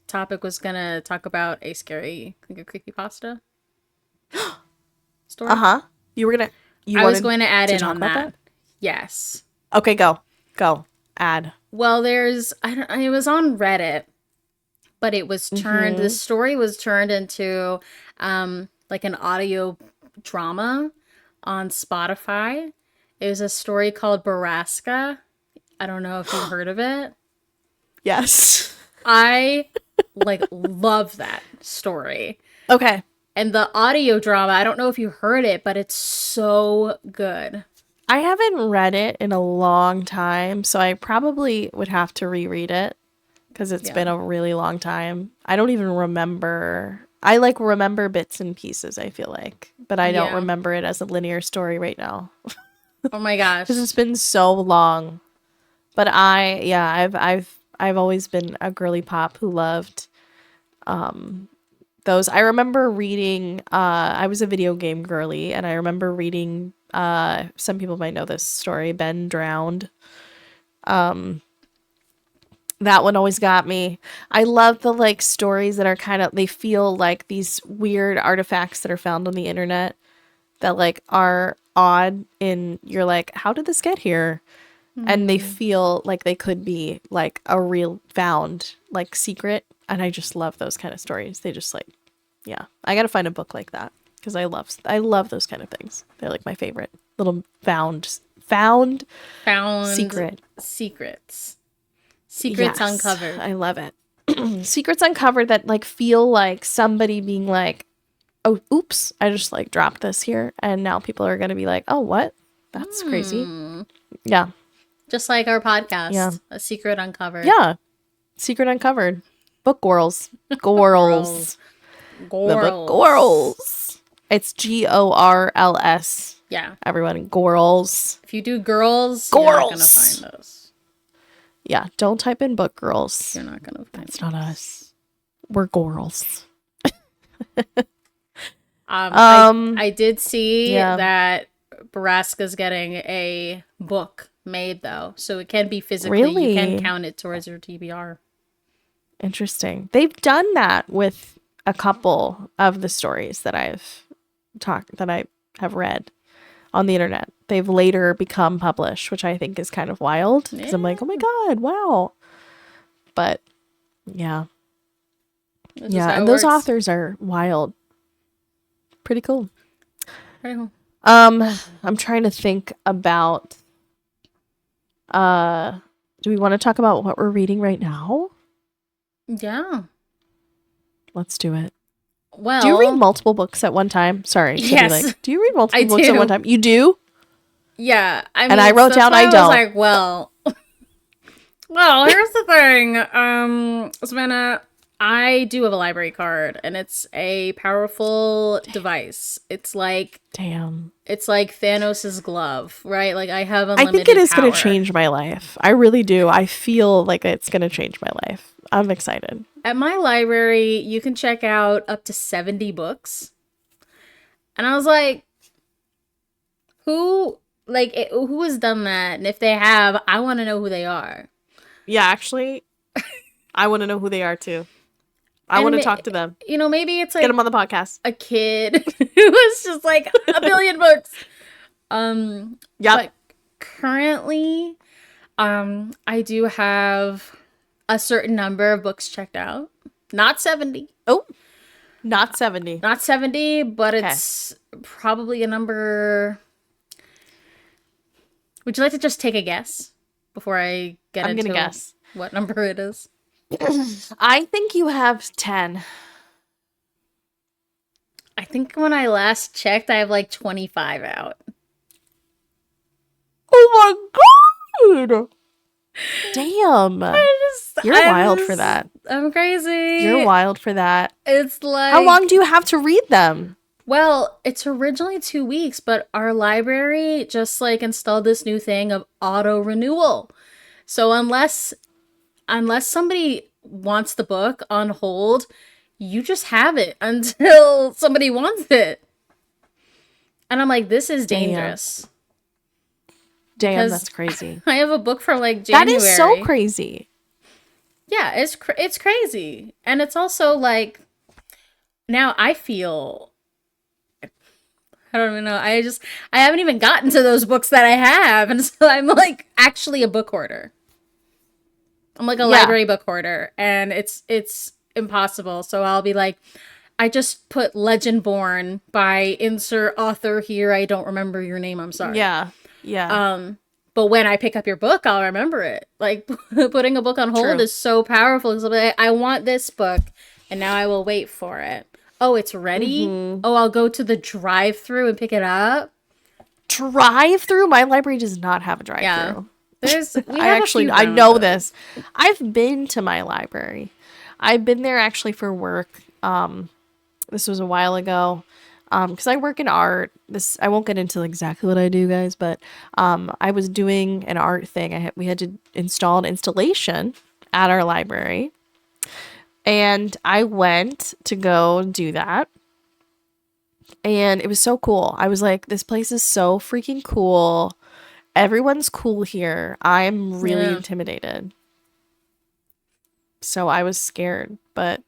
topic was gonna talk about a scary, like a creepypasta story. You were gonna. I was going to add in on that. Yes. Okay, go. ad? Well, it was on Reddit, but it was turned, the story was turned into like an audio drama on Spotify. It was a story called Baraska. I don't know if you've heard of it. Yes. I like love that story. Okay. And the audio drama, I don't know if you heard it, but it's so good. I haven't read it in a long time, so I probably would have to reread it because it's been a really long time. I don't even remember. I like remember bits and pieces, I feel like, but I don't remember it as a linear story right now. Oh my gosh. Because it's been so long. But I've always been a girly pop who loved those. I remember reading, I was a video game girly, and I remember reading, some people might know this story, Ben Drowned. That one always got me. I love the like stories that are kind of, they feel like these weird artifacts that are found on the internet that like are odd, and you're like, how did this get here? And they feel like they could be like a real found like secret. And I just love those kind of stories. They just like, yeah, I got to find a book like that because I love those kind of things. They're like my favorite little found secrets uncovered. I love it. Secrets uncovered that like feel like somebody being like, oh, oops, I just like dropped this here. And now people are going to be like, oh, what? That's crazy. Yeah. Just like our podcast. Yeah. A secret uncovered. Yeah. Secret uncovered. Bookgorls. Gorls. The Bookgorls. It's Gorls. Yeah. Everyone, Gorls. If you do girls, you're not going to find us. Yeah. Don't type in Bookgirls. You're not going to find That's not us. We're Gorls. I did see that Baraska's getting a book made though, so it can be physically, you can count it towards your TBR. Interesting. They've done that with a couple of the stories that I have read on the internet. They've later become published, which I think is kind of wild because I'm like, oh my god, wow. But yeah, and those authors are wild. Pretty cool. I'm trying to think about. Do we want to talk about what we're reading right now? Yeah. Let's do it. Well, do you read multiple books at one time? Sorry. Yes. Do you read multiple books at one time? You do? Yeah. I wrote down I don't. I was like, well, here's the thing. Savannah, I do have a library card, and it's a powerful device. It's like it's like Thanos' glove, right? Like I have unlimited I think it is power. going to change my life. I really do. I feel like it's going to change my life. I'm excited. At my library, you can check out up to 70 books. And I was like, who has done that? And if they have, I want to know who they are. Yeah, actually, I want to know who they are too. I want to talk to them. You know, maybe it's like get them on the podcast. A kid who was just like a billion books. But currently, I do have a certain number of books checked out. Not 70. Oh, not 70. Not 70, but it's probably a number. Would you like to just take a guess before I get into gonna guess what number it is? I think you have 10. I think when I last checked, I have like 25 out. Oh my god! Damn. You're wild for that. I'm crazy. You're wild for that. It's like... How long do you have to read them? Well, it's originally 2 weeks, but our library just like installed this new thing of auto renewal. So unless somebody wants the book on hold, you just have it until somebody wants it. And I'm like, this is dangerous. Damn, that's crazy. I have a book for like January. That is so crazy. Yeah, it's crazy. And it's also like, now I feel, I don't even know. I haven't even gotten to those books that I have. And so I'm like actually a book hoarder. I'm like a Yeah. library book hoarder, and it's impossible. So I'll be like, I just put Legendborn by insert author here. I don't remember your name. I'm sorry. Yeah. Yeah. But when I pick up your book, I'll remember it. Like putting a book on hold True. is so powerful. Because I'll be like, I want this book, and now I will wait for it. Oh, it's ready. Mm-hmm. Oh, I'll go to the drive-through and pick it up. Drive-through? My library does not have a drive-through. Yeah. I know this. I've been to my library. I've been there actually for work. This was a while ago. Because I work in art. I won't get into exactly what I do, guys, but I was doing an art thing. We had to install an installation at our library. And I went to go do that. And it was so cool. I was like, this place is so freaking cool. Everyone's cool here. I'm really intimidated. So I was scared, but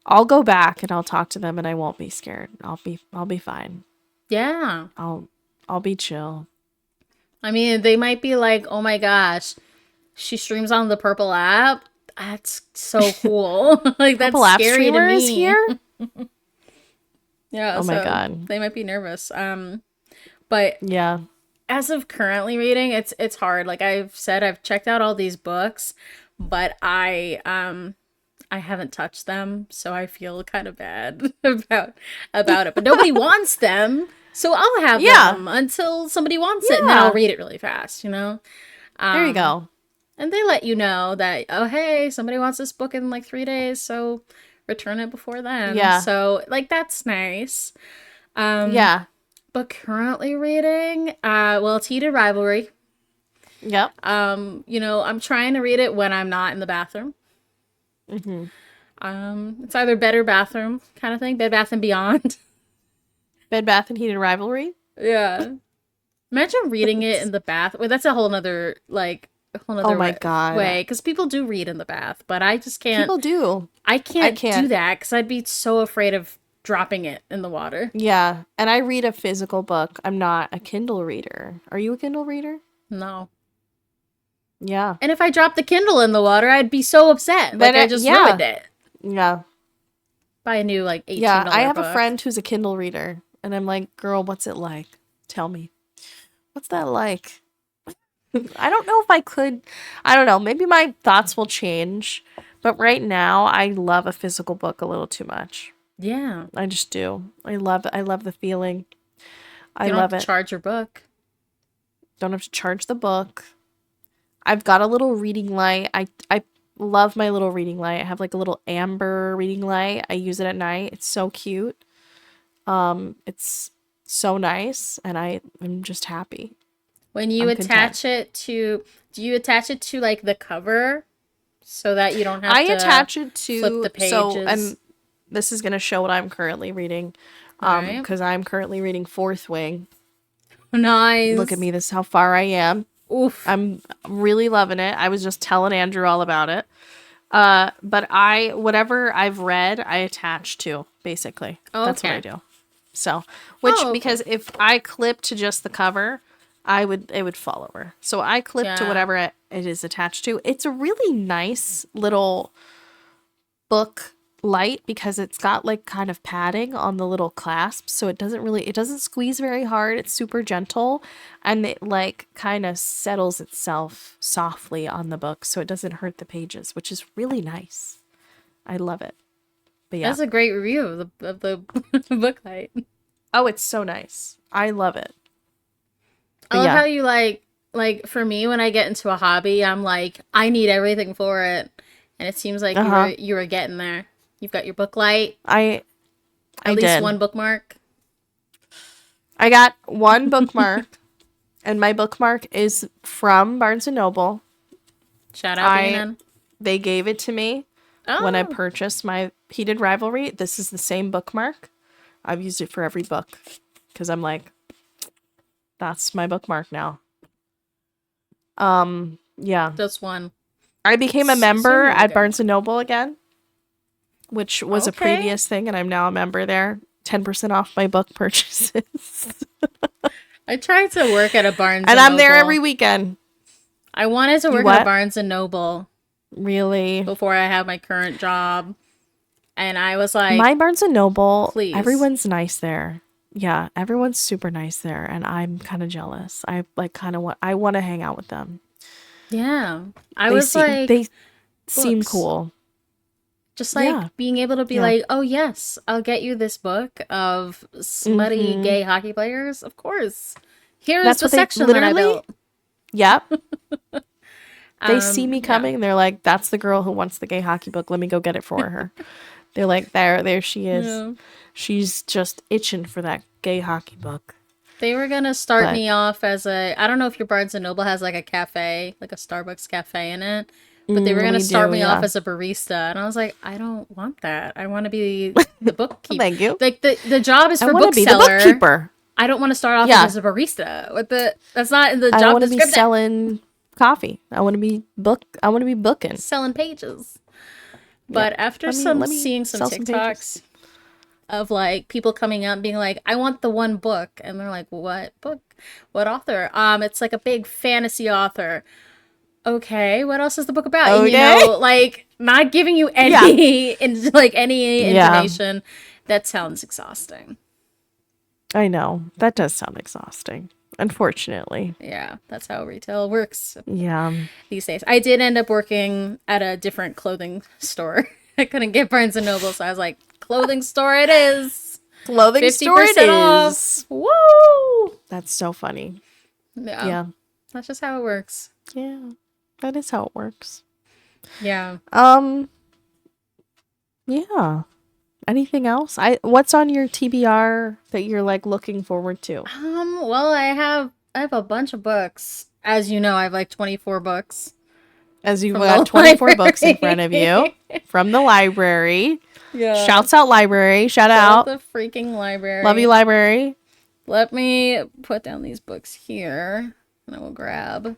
I'll go back and I'll talk to them and I won't be scared. I'll be fine. Yeah. I'll be chill. I mean, they might be like, "Oh my gosh, she streams on the Purple app. That's so cool." Like that's Purple app scary to streamer me. is here? Yeah. Oh my god. They might be nervous. But Yeah. as of currently reading, it's hard. Like I've said, I've checked out all these books, but I haven't touched them, so I feel kind of bad about it. But nobody wants them, so I'll have them until somebody wants it, and then I'll read it really fast. There you go. And they let you know that, oh hey, somebody wants this book in like 3 days, so return it before then. Yeah. So like that's nice. Yeah. But currently reading, it's Heated Rivalry. Yep. I'm trying to read it when I'm not in the bathroom. Mm-hmm. It's either Bed or Bathroom kind of thing. Bed Bath and Beyond. Bed Bath and Heated Rivalry? Yeah. Imagine reading it in the bath. Wait, that's a whole nother Oh my god. way. Because people do read in the bath, but I just can't. People do. I can't do that because I'd be so afraid of dropping it in the water. Yeah. And I read a physical book. I'm not a Kindle reader. Are you a Kindle reader? No. Yeah. And if I dropped the Kindle in the water, I'd be so upset. Like I just ruined it. Yeah. Buy a new like $18 Yeah, I have book. a friend who's a Kindle reader, and I'm like, girl, what's it like? Tell me. What's that like? I don't know if I could. I don't know. Maybe my thoughts will change. But right now, I love a physical book a little too much. Yeah. I just do. I love the feeling. You don't have to charge your book. Don't have to charge the book. I've got a little reading light. I love my little reading light. I have like a little amber reading light. I use it at night. It's so cute. It's so nice, and I'm just happy. When you attach it to, do you attach it to like the cover so that you don't have to attach it to flip the pages? So this is gonna show what I'm currently reading. Because I'm currently reading Fourth Wing. Nice. Look at me. This is how far I am. Oof. I'm really loving it. I was just telling Andrew all about it. But whatever I've read, I attach to, basically. Oh, that's what okay. I do. So, because if I clip to just the cover, it would fall over. So I clip to whatever it is attached to. It's a really nice little book light because it's got like kind of padding on the little clasp, so it doesn't squeeze very hard. It's super gentle, and it like kind of settles itself softly on the book, so it doesn't hurt the pages, which is really nice. I love it. But yeah, That's a great review of the book light. Oh, it's so nice. I love it. I love how you like for me when I get into a hobby, I'm like, I need everything for it, and it seems like you were getting there. You've got your book light. At least one bookmark. I got one bookmark, and my bookmark is from Barnes & Noble. Shout out to They gave it to me when I purchased my Heated Rivalry. This is the same bookmark. I've used it for every book because I'm like, that's my bookmark now. Yeah. Just one. I became a member at Barnes & Noble again, which was a previous thing, and I'm now a member there. 10% off my book purchases. I tried to work at a Barnes & and I'm Noble. there every weekend. I wanted to You work at a what? Barnes and Noble Really? before I have my current job. And I was like, My Barnes and Noble, please. everyone's nice there. Yeah, everyone's super nice there, and I'm kind of jealous. I like kind of want to hang out with them. Yeah. I They was seem like, they seem books. cool. Just like Yeah. being able to be Yeah. like, oh, yes, I'll get you this book of smutty Mhm. gay hockey players. Of course. Here is That's the what they section that I literally. built. Yep. They see me Yeah. coming. They're like, "That's the girl who wants the gay hockey book. Let me go get it for her." They're like, "There she is. Yeah. She's just itching for that gay hockey book." They were gonna start But me off as I don't know if your Barnes and Noble has like a cafe, like a Starbucks cafe in it, but they were gonna we start do, me off yeah. as a barista, and I was like, I don't want that. I want to be the bookkeeper. Thank you. Like the job is I for want to be the bookseller. bookkeeper. I don't want to start off Yeah. as a barista. That's not in the I don't job want to be description. selling coffee. I want to be booking. Selling pages. Yep. But after Let me seeing some sell some pages. TikToks of like people coming up being like, I want the one book, and they're like, what book? What author? It's like a big fantasy author. Okay, what else is the book about? And Okay. like not giving you Yeah. any any Yeah. information. That sounds exhausting. I know. That does sound exhausting. Unfortunately. Yeah, that's how retail works Yeah. these days. I did end up working at a different clothing store. I couldn't get Barnes and Noble, so I was like, clothing store it is. Clothing store it 50% off. is. Woo! That's so funny. Yeah. Yeah. That's just how it works. Yeah. That is how it works. Yeah. Yeah. Anything else? What's on your TBR that you're like looking forward to? Well, I have a bunch of books. As you know, I have like 24 books. As you've From got the 24 books in front of library. you from the library. Yeah. Shouts out library. Shout Shout out. the freaking library. Love you, library. Let me put down these books here, and I will grab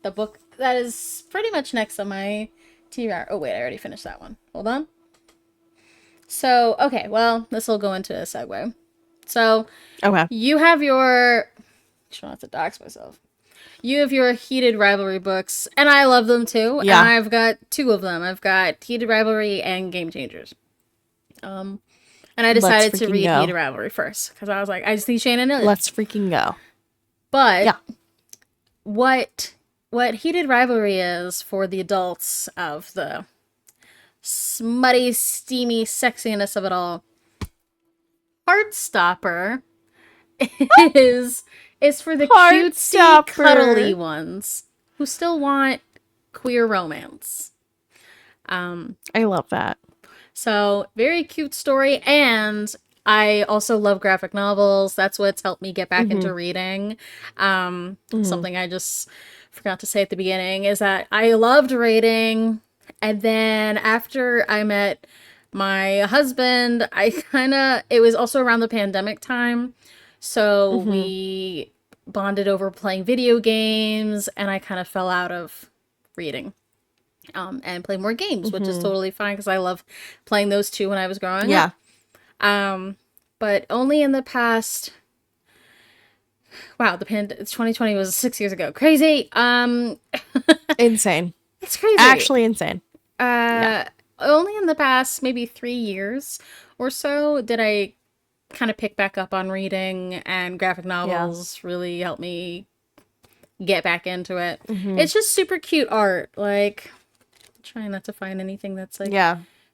the book that is pretty much next on my TBR. Oh, wait, I already finished that one. Hold on. So, okay, well, this will go into a segue. So, Okay. you have your... I don't have to dox myself. You have your Heated Rivalry books, and I love them too. Yeah. And I've got two of them. I've got Heated Rivalry and Game Changers. And I decided to freaking read go. Heated Rivalry first because I was like, I just need Shane and Ilya. Let's freaking go. But Yeah. what Heated Rivalry is for the adults of the smutty, steamy sexiness of it all, Heartstopper is for the cutesy, Heartstopper. cuddly ones who still want queer romance. I love that. So, very cute story, and I also love graphic novels. That's what's helped me get back into reading. Something I just forgot to say at the beginning is that I loved reading, and then after I met my husband, it was also around the pandemic time, so we bonded over playing video games, and I kind of fell out of reading. And play more games, which is totally fine because I love playing those two when I was growing up. But only in the past. Wow, 2020 was 6 years ago. Crazy. Insane. It's crazy. Actually insane. Only in the past maybe 3 years or so did I kind of pick back up on reading, and graphic novels really helped me get back into it. It's just super cute art. Like, trying not to find anything that's like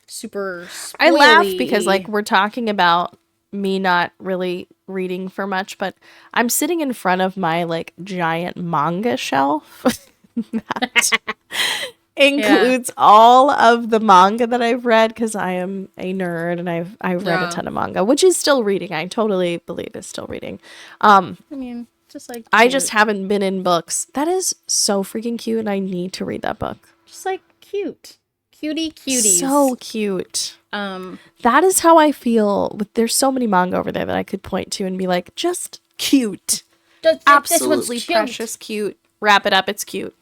super spoily. I laugh because like we're talking about me not really reading for much, but I'm sitting in front of my like giant manga shelf that includes all of the manga that I've read because I am a nerd and I've read a ton of manga, which is still reading. I totally believe is still reading. I mean, just like I just haven't been in books. That is so freaking cute, and I need to read that book. just like cute. Cuties. So cute. That is how I feel. There's so many manga over there that I could point to and be like, just cute. Absolutely this one's cute. precious cute. Wrap it up. It's cute.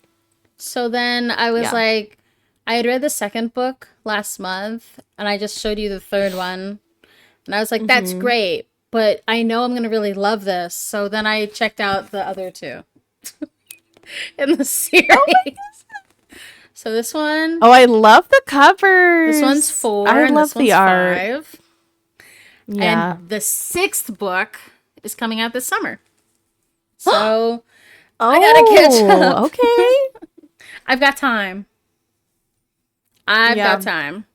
So then I was like, I had read the second book last month, and I just showed you the third one. And I was like, that's great, but I know I'm going to really love this. So then I checked out the other two. in the series. Oh my So this one, Oh, I love the covers. this one's 4, I and love this one's the art. 5. Yeah. And the 6th book is coming out this summer. So I gotta catch up. Okay. I've got time. I've Yeah. got time.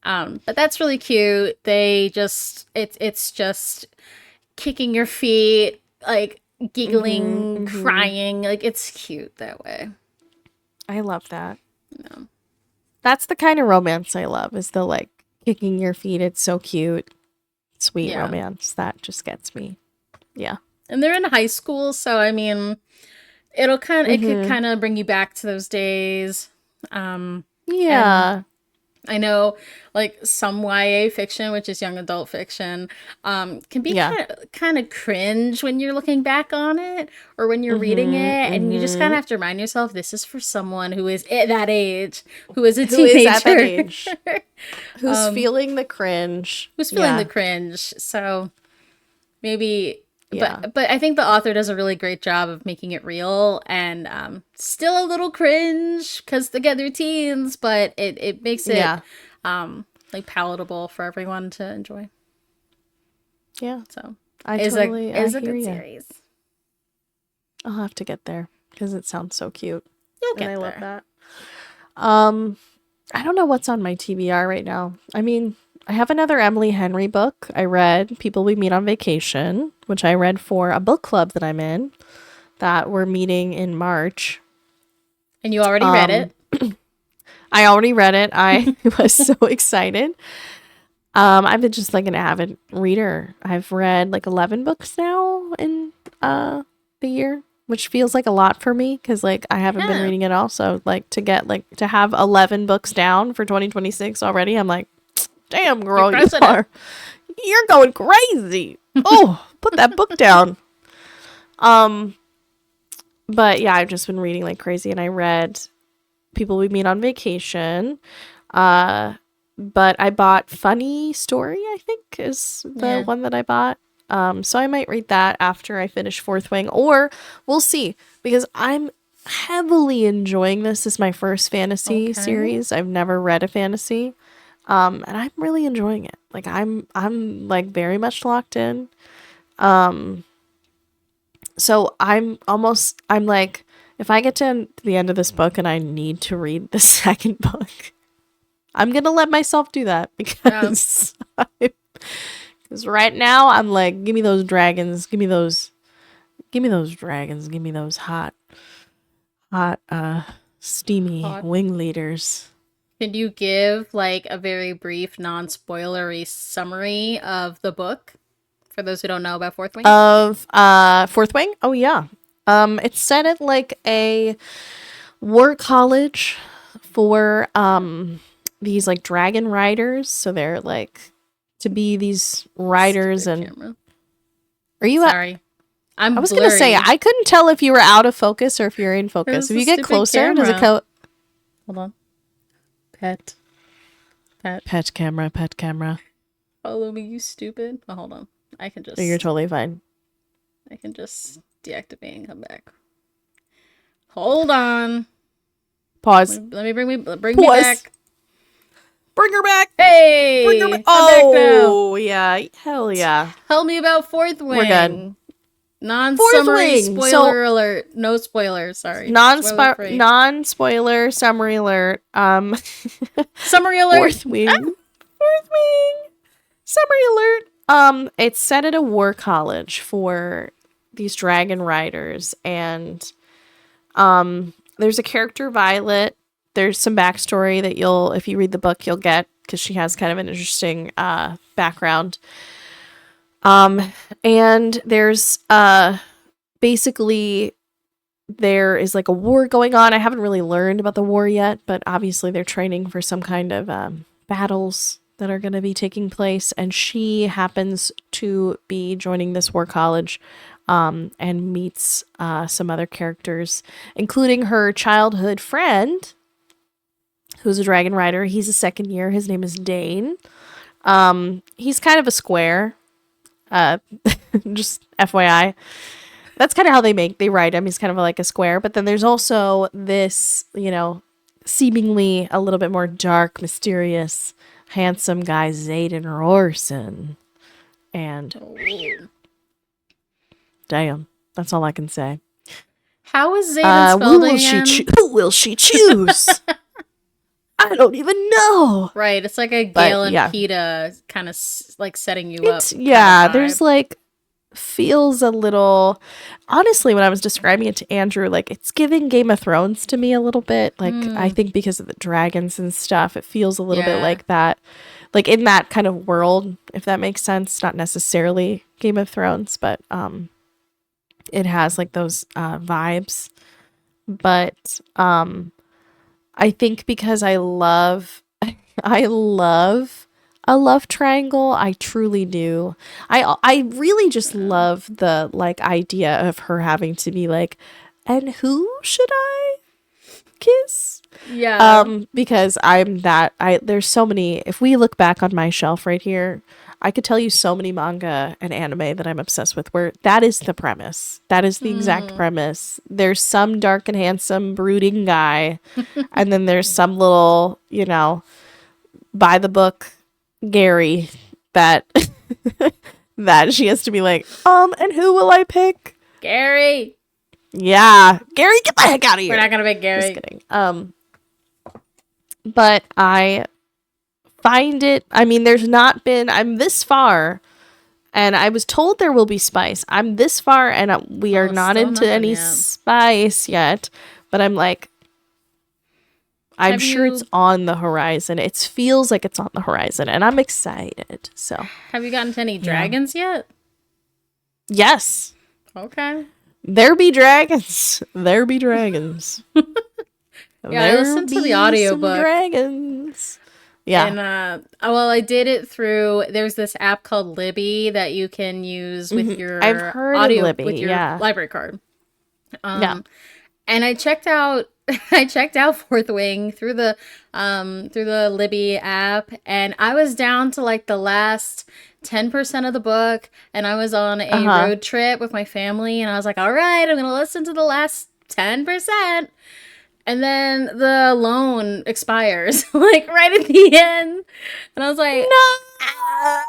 But that's really cute. They just it's just kicking your feet, like giggling, crying. Like it's cute that way. I love that. No. That's the kind of romance I love, is the like kicking your feet. It's so cute. Sweet Yeah. romance. That just gets me. Yeah. And they're in high school, so I mean it could kind of bring you back to those days. Yeah. I know, like, some YA fiction, which is young adult fiction, can be Yeah. kind of cringe when you're looking back on it or when you're reading it, and you just kind of have to remind yourself this is for someone who is at that age, who is a Who teenager, is at that age. Who's feeling the cringe. who's feeling the cringe. So maybe, Yeah. but I think the author does a really great job of making it real and still a little cringe because again they're teens, but it makes it like palatable for everyone to enjoy. Yeah. So I is totally a I good hear ya. series. I'll have to get there because it sounds so cute. You'll And get I there. love that. I don't know what's on my TBR right now. I mean, I have another Emily Henry book I read, People We Meet on Vacation, which I read for a book club that I'm in that we're meeting in March. And you already read it. I already read it. I was so excited. I've been just like an avid reader. I've read like 11 books now in the year, which feels like a lot for me because like I haven't been reading it all. So like to have 11 books down for 2026 already, I'm like, damn girl, you're going crazy. Oh, put that book down. But yeah, I've just been reading like crazy, and I read People We Meet on Vacation. But I bought Funny Story, I think, is the one that I bought. So I might read that after I finish Fourth Wing, or we'll see, because I'm heavily enjoying this. This is my first fantasy series. I've never read a fantasy. And I'm really enjoying it. Like I'm like very much locked in. So I'm like, if I get to the end of this book and I need to read the second book, I'm going to let myself do that because because right now I'm like, give me those dragons, give me those dragons, give me those hot steamy wing leaders. Can you give like a very brief, non-spoilery summary of the book for those who don't know about Fourth Wing? Of Fourth Wing? Oh yeah. It's set at like a war college for these like dragon riders. So they're like to be these riders. And camera. Are you sorry? I was gonna say I couldn't tell if you were out of focus or if you're in focus. If you get closer, does it go? Hold on. Pet camera. Follow me, you stupid. Oh, hold on. I can just. You're totally fine. I can just deactivate and come back. Hold on. Pause. Let me bring me back. Bring her back. Hey. Bring her back. Oh yeah. Hell yeah. Tell me about Fourth Wing. We're good. Non-summary spoiler alert. No spoilers. Sorry. Non-spoiler summary alert. Summary alert. Fourth Wing. Fourth Wing. Summary alert. It's set at a war college for these dragon riders, and there's a character, Violet. There's some backstory that if you read the book, you'll get, because she has kind of an interesting background. And there's basically there is like a war going on. I haven't really learned about the war yet, but obviously they're training for some kind of battles that are going to be taking place, and she happens to be joining this war college and meets some other characters, including her childhood friend, who's a dragon rider. He's a second year. His name is Dane. He's kind of a square. Just FYI. that's kind of how they write him. He's kind of like a square, but then there's also this, seemingly a little bit more dark, mysterious, handsome guy, Zayden Rorson. And damn, that's all I can say. How is Zayden spelled again? Who will she choose? I don't even know. Right, it's like a Gale and Peeta kind of like setting you up. Yeah, there's like feels a little, honestly, when I was describing it to Andrew, like it's giving Game of Thrones to me a little bit. Like I think because of the dragons and stuff, it feels a little bit like that, like in that kind of world, if that makes sense. Not necessarily Game of Thrones, but it has like those vibes. But I think because I love a love triangle. I truly do. I really just love the like idea of her having to be like, and who should I kiss? Yeah. Because there's so many, if we look back on my shelf right here, I could tell you so many manga and anime that I'm obsessed with where that is the premise. That is the exact premise. There's some dark and handsome brooding guy, and then there's some little, by the book Gary that that she has to be like, and who will I pick? Gary. Yeah. Gary, get the heck out of here. We're not gonna pick Gary. Just kidding. But I find it, I mean, I'm this far, and I was told there will be spice. I'm this far, and we are not into any spice yet, but I'm like, I'm sure it's on the horizon. It feels like it's on the horizon, and I'm excited. So, have you gotten to any dragons yet? Yes. Okay. There be dragons. There be dragons. I listened to the audiobook. Dragons. Yeah. And I did it through. There's this app called Libby that you can use with your I've heard audio of Libby, with your library card. Yeah. And I checked out Fourth Wing through the Libby app, and I was down to like the last 10% of the book, and I was on a road trip with my family, and I was like, all right, I'm gonna listen to the last 10%. And then the loan expires like right at the end, and I was like, no.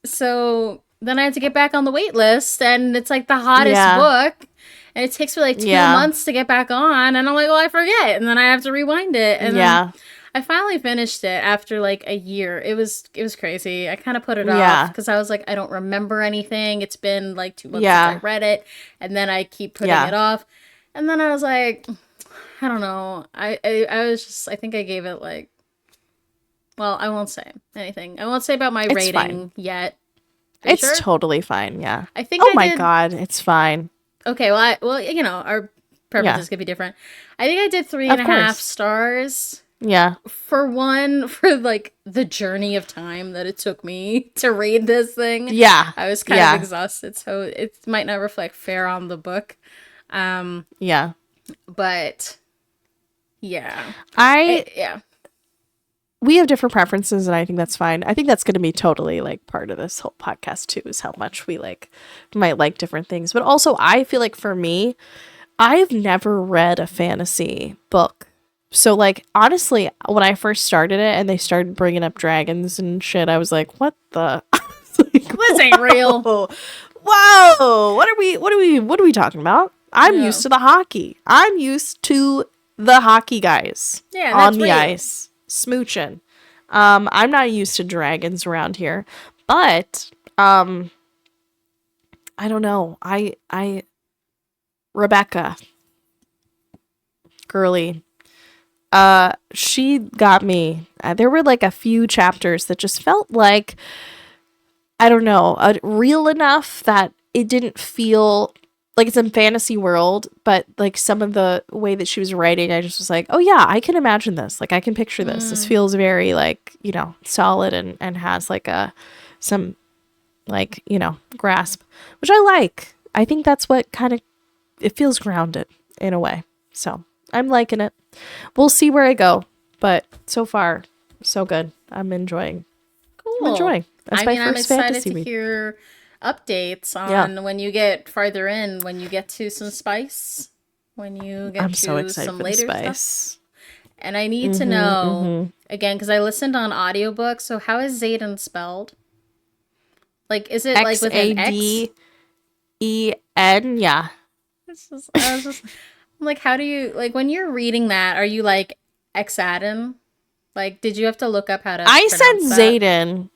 So then I had to get back on the wait list, and it's like the hottest book. And it takes me like 2 months to get back on. And I'm like, well, I forget. And then I have to rewind it. And then I finally finished it after like a year. It was crazy. I kind of put it off because I was like, I don't remember anything. It's been like 2 months since I read it. And then I keep putting it off. And then I was like, I don't know. I think I gave it like, well, I won't say anything. I won't say about my rating yet. It's sure? Totally fine. Yeah. I think my God. It's fine. Okay, well, our preferences could be different. I think I did 3.5 stars. Yeah. For like the journey of time that it took me to read this thing. Yeah. I was kind of exhausted, so it might not reflect fair on the book. Yeah. But yeah. We have different preferences, and I think that's fine. I think that's going to be totally like part of this whole podcast too, is how much we might like different things. But also, I feel like for me, I've never read a fantasy book. So like, honestly, when I first started it and they started bringing up dragons and shit, I was like, what the? This ain't real. Whoa. What are we talking about? I'm used to the hockey. I'm used to the hockey guys on the ice. Smooching. I'm not used to dragons around here, but I don't know. Rebecca, girly, she got me. There were like a few chapters that just felt like, I don't know, real enough that it didn't feel like it's in fantasy world, but like some of the way that she was writing, I just was like, oh yeah, I can imagine this. Like I can picture this. This feels very like, solid and has like some like, grasp, which I like. I think that's what it feels grounded in a way. So I'm liking it. We'll see where I go, but so far so good. I'm enjoying. Cool. I'm enjoying. That's my first I'm fantasy excited to read. hear updates Yeah. on when you get farther in, when you get to some spice, when you get I'm so to excited some for the later stuff. spice. And I need to know, again, because I listened on audiobooks, so how is Xaden spelled? Like, is it like with an X? Xaden, yeah. I'm like, how do you, like, when you're reading that, are you like Xaden? Like, did you have to look up how to I said pronounce that? Xaden.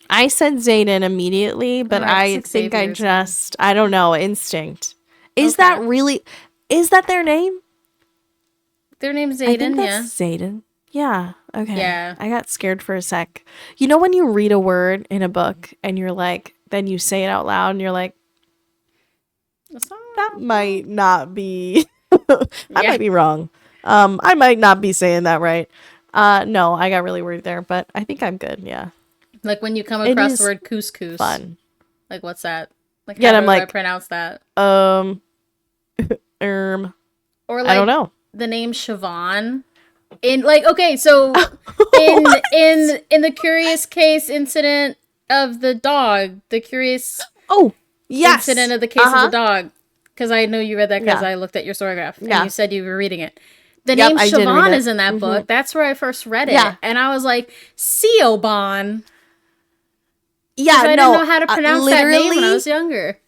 I said Xaden immediately, but Oh, I it's think I Xavier's name. just, I don't know, instinct. Is Okay. that really, is that their name? Their name's I think Xaden, that's yeah. Xaden. Yeah, okay. Yeah. I got scared for a sec. You know when you read a word in a book and you're like, then you say it out loud and you're like, that might not be, I Yeah. might be wrong. I might not be saying that right. No, I got really worried there, but I think I'm good, yeah. Like when you come It across the is word couscous. fun. Like, what's that? Like, Yeah, how and I'm do I like, pronounce that? um, Or I don't like know. the name Siobhan. In like, okay, so in What? in the curious case incident of the dog, the curious Oh, incident yes. of the case of the Uh-huh. dog, because I know you read that because Yeah. I looked at your storygraph and you Yeah. said you were reading it. The Yep, name I did read Siobhan it. is in that book. That's where I first read Yeah. it, and I was like, Siobhan, because Yeah, I didn't no, know how to pronounce that name when I was younger.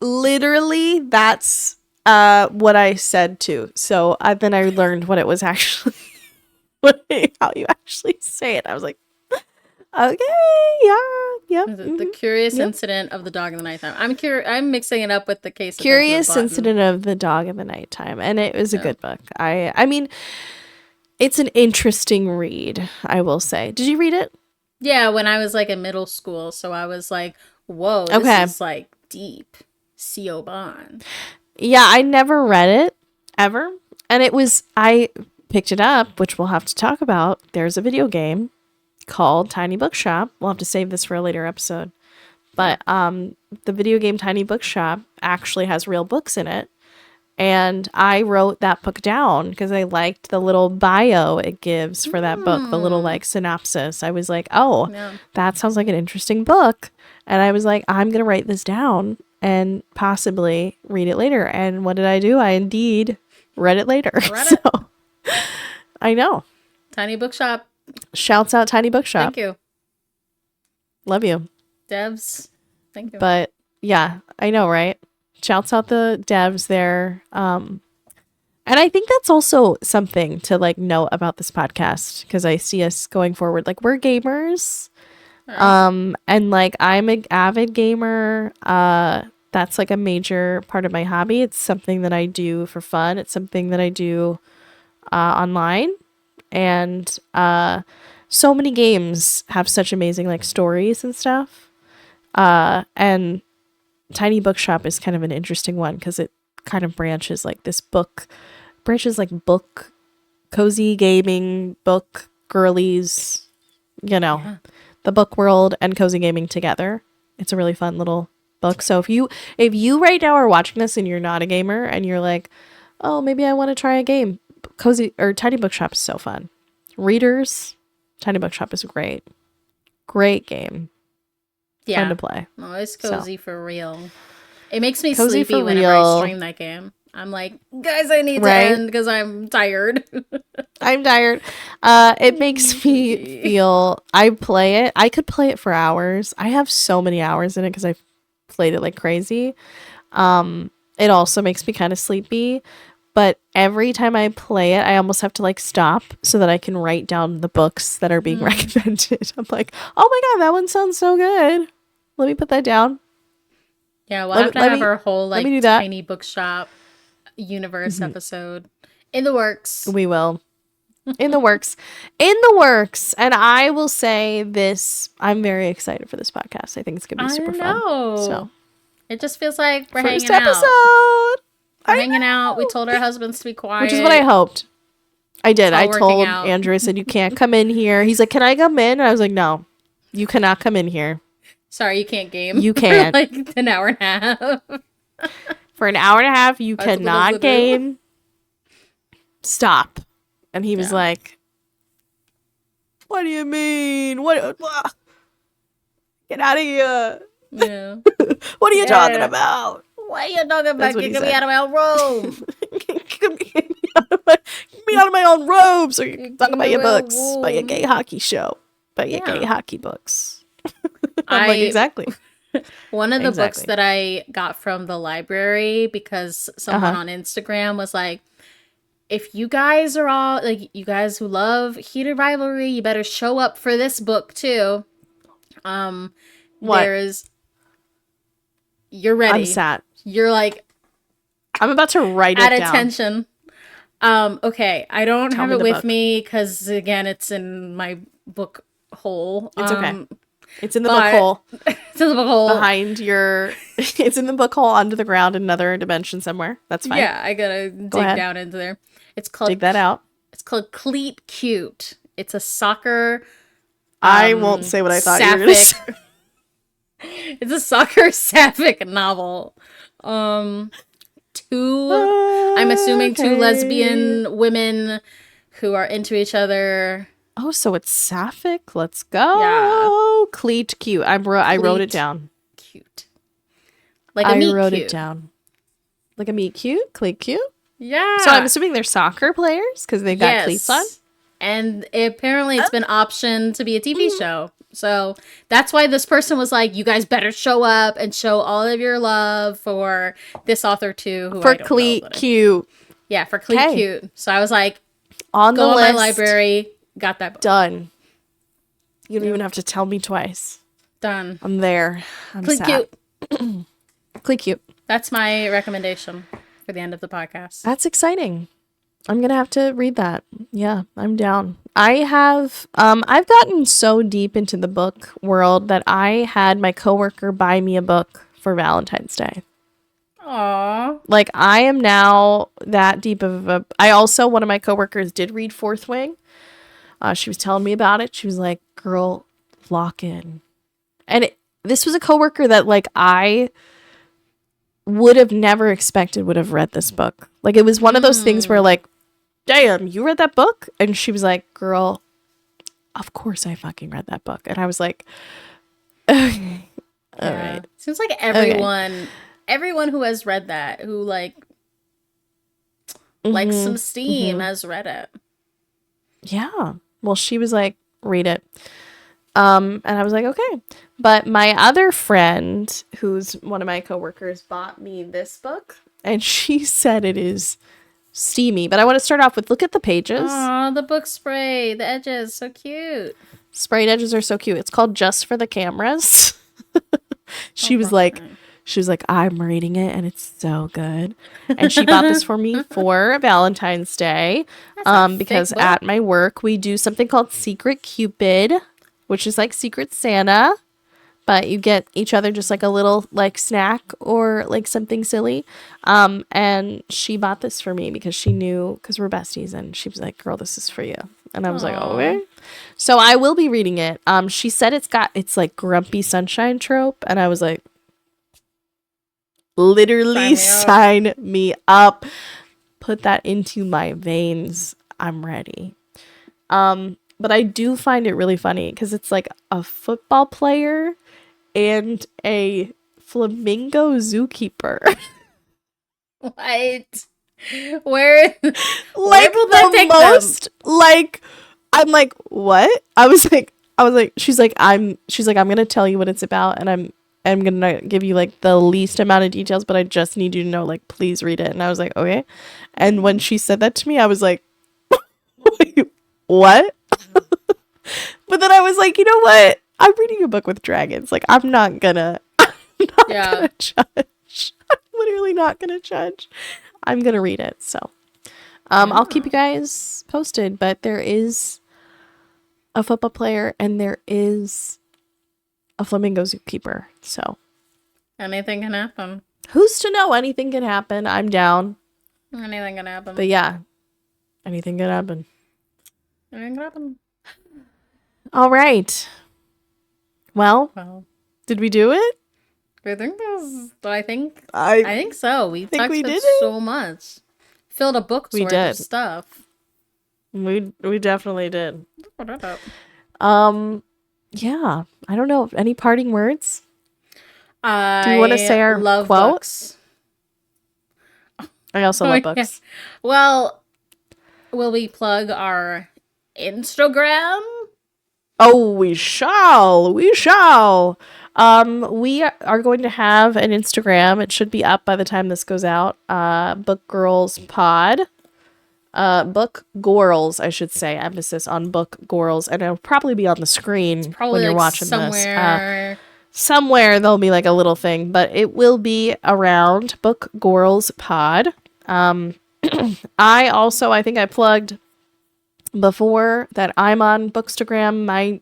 literally that's what I said too. So then I learned what it was actually how you actually say it. I was like, okay, yeah, yep. The curious Yep. incident of the dog in the nighttime. I'm mixing it up with the case of Benjamin Curious Button. Incident of the Dog in the Nighttime, and it was a Yeah. good book. I mean, it's an interesting read, I will say. Did you read it? Yeah, when I was like in middle school, so I was like, "Whoa, this Okay. is like deep." Siobhan. Yeah, I never read it ever. And I picked it up, which we'll have to talk about. There's a video game called Tiny Bookshop. We'll have to save this for a later episode. But the video game Tiny Bookshop actually has real books in it. And I wrote that book down because I liked the little bio it gives for that book, the little like synopsis. I was like, oh, Yeah. that sounds like an interesting book. And I was like, I'm going to write this down and possibly read it later. And what did I do? I indeed read it later. Read So it. I know. Tiny Bookshop. Shouts out Tiny Bookshop. Thank you. Love you. Devs. Thank you. But yeah, I know, right? Shouts out the devs there. And I think that's also something to like know about this podcast because I see us going forward. Like we're gamers. Right. And like I'm an avid gamer. That's like a major part of my hobby. It's something that I do for fun. It's something that I do online. And so many games have such amazing like stories and stuff. And Tiny Bookshop is kind of an interesting one because it kind of branches like book, cozy gaming, book, girlies, Yeah. the book world and cozy gaming together. It's a really fun little book. So if you right now are watching this and you're not a gamer and you're like, oh, maybe I want to try a game, cozy or Tiny Bookshop is so fun. Readers, Tiny Bookshop is great. Great game. Yeah. Fun to play. Oh, it's cozy for real. It makes me Cozy sleepy for whenever I real. stream that game. I'm like, guys, I need to Right? end because I'm tired. I'm tired. It makes me feel. I play it. I could play it for hours. I have so many hours in it because I've played it like crazy. It also makes me kind of sleepy. But every time I play it, I almost have to like stop so that I can write down the books that are being recommended. I'm like, oh my god, that one sounds so good. Let me put that down. Yeah, we'll have to have our whole let like me do that. Tiny Bookshop universe episode in the works. We will. In the works. In the works. And I will say this. I'm very excited for this podcast. I think it's gonna be super fun. So it just feels like we're first hanging episode. out. We're hanging out. We told our husbands to be quiet. Which is what I hoped. I did. I all told working out. Andrew, I said, you can't come in here. He's like, can I come in? And I was like, no, you cannot come in here. Sorry, you can't game. You can't. For like an hour and a half. For an hour and a half, you That's what cannot it is. game. Stop. And he was like, what do you mean? What? Get out of here. Yeah. What are you talking Yeah. about? What are you talking about? That's what he Get me said. out of my room. Get me out of my own robes. Or you talking about your Get me out of books, about your gay room. hockey show, about your gay Yeah. hockey books. I'm like, I exactly. One of the books Exactly. that I got from the library because someone Uh-huh. on Instagram was like, if you guys are all like you guys who love Heated Rivalry, you better show up for this book too. Um What? there's You're I'm ready. sad. You're like I'm about to write at it down. attention. Okay, I don't Tell have me it the with book. me because again it's in my book hole. It's okay. It's in the book But hole it's in the book hole. behind your. It's in the book hole under the ground in another dimension somewhere. That's fine. Yeah, I gotta Go dig ahead. down into there. It's Dig called that out. It's called Cleat Cute. It's a soccer. I won't say what I thought you were going to say. sapphic. It's a soccer sapphic novel. Two. I'm assuming two Okay. lesbian women who are into each other. Oh, so it's sapphic. Let's go. Yeah. Cleat cute. I wrote it Cleat down. Cute. Like a I meet wrote cute. it down. Like a meet cute? Cleat cute? Yeah. So I'm assuming they're soccer players because they got cleats on? And apparently it's been optioned to be a TV show. So that's why this person was like, you guys better show up and show all of your love for this author too. Who For I don't cleat know, cute. Yeah, for Cleat Okay. Cute. So I was like, On go the on list. my library, got that book. Done. You don't even have to tell me twice. Done. I'm there. I'm Cleat sad. Cute. Cleat cute. That's my recommendation for the end of the podcast. That's exciting. I'm gonna have to read that. Yeah, I'm down. I've gotten so deep into the book world that I had my coworker buy me a book for Valentine's Day. Aww. Like, I am now that deep of a. One of my coworkers did read Fourth Wing. She was telling me about it. She was like, "Girl, lock in." And this was a coworker that like I would have never expected would have read this book. Like, it was one of those things where like, damn, you read that book? And she was like, girl, of course I fucking read that book. And I was like, okay, all Yeah. right. Seems like everyone who has read that, who like likes some steam, has read it. Yeah. Well, she was like, read it. And I was like, okay. But my other friend, who's one of my coworkers, bought me this book, and she said it is steamy. But I want to start off with, look at the pages. Aw, the book spray, the edges, so cute. Sprayed edges are so cute. It's called Just for the Cameras. She was like, I'm reading it and it's so good. And she bought this for me for Valentine's Day. Because thick book. at my work we do something called Secret Cupid, which is like Secret Santa, but you get each other just like a little like snack or like something silly. And she bought this for me because she knew, because we're besties, and she was like, girl, this is for you. And I was like, Aw. okay. So I will be reading it. She said it's like grumpy sunshine trope, and I was like, literally sign me up. Put that into my veins. I'm ready. But I do find it really funny because it's like a football player and a flamingo zookeeper. What? Where Like will that the take most like, I'm like, what? I was like, she's like, I'm gonna tell you what it's about, and I'm gonna give you like the least amount of details, but I just need you to know, like, please read it. And I was like, okay. And when she said that to me, I was like, wait, what? But then I was like, you know what? I'm reading a book with dragons. Like, I'm not gonna judge. I'm literally not gonna judge. I'm gonna read it. So I'll keep you guys posted, but there is a football player and there is a flamingo zookeeper. So Anything can happen. who's to know? Anything can happen. I'm down. Anything can happen. But yeah, anything can happen. Anything can happen. All right. Well, Well, did we do it? I think this. I think I think so. We think talked we about did it. so much. Filled a book's We worth did. of stuff. we definitely did. What up? Yeah. I don't know. Any parting words? I Do you want to say our love quote? books. I also Oh, love yeah. books. Well, will we plug our Instagram? Oh, we shall. We shall. We are going to have an Instagram. It should be up by the time this goes out. Bookgorls Pod. Bookgorls, I should say. Emphasis on Bookgorls, and it'll probably be on the screen Probably when you're like watching somewhere. this. Somewhere there'll be like a little thing, but it will be around Bookgorls Pod. I think I plugged before that I'm on Bookstagram. My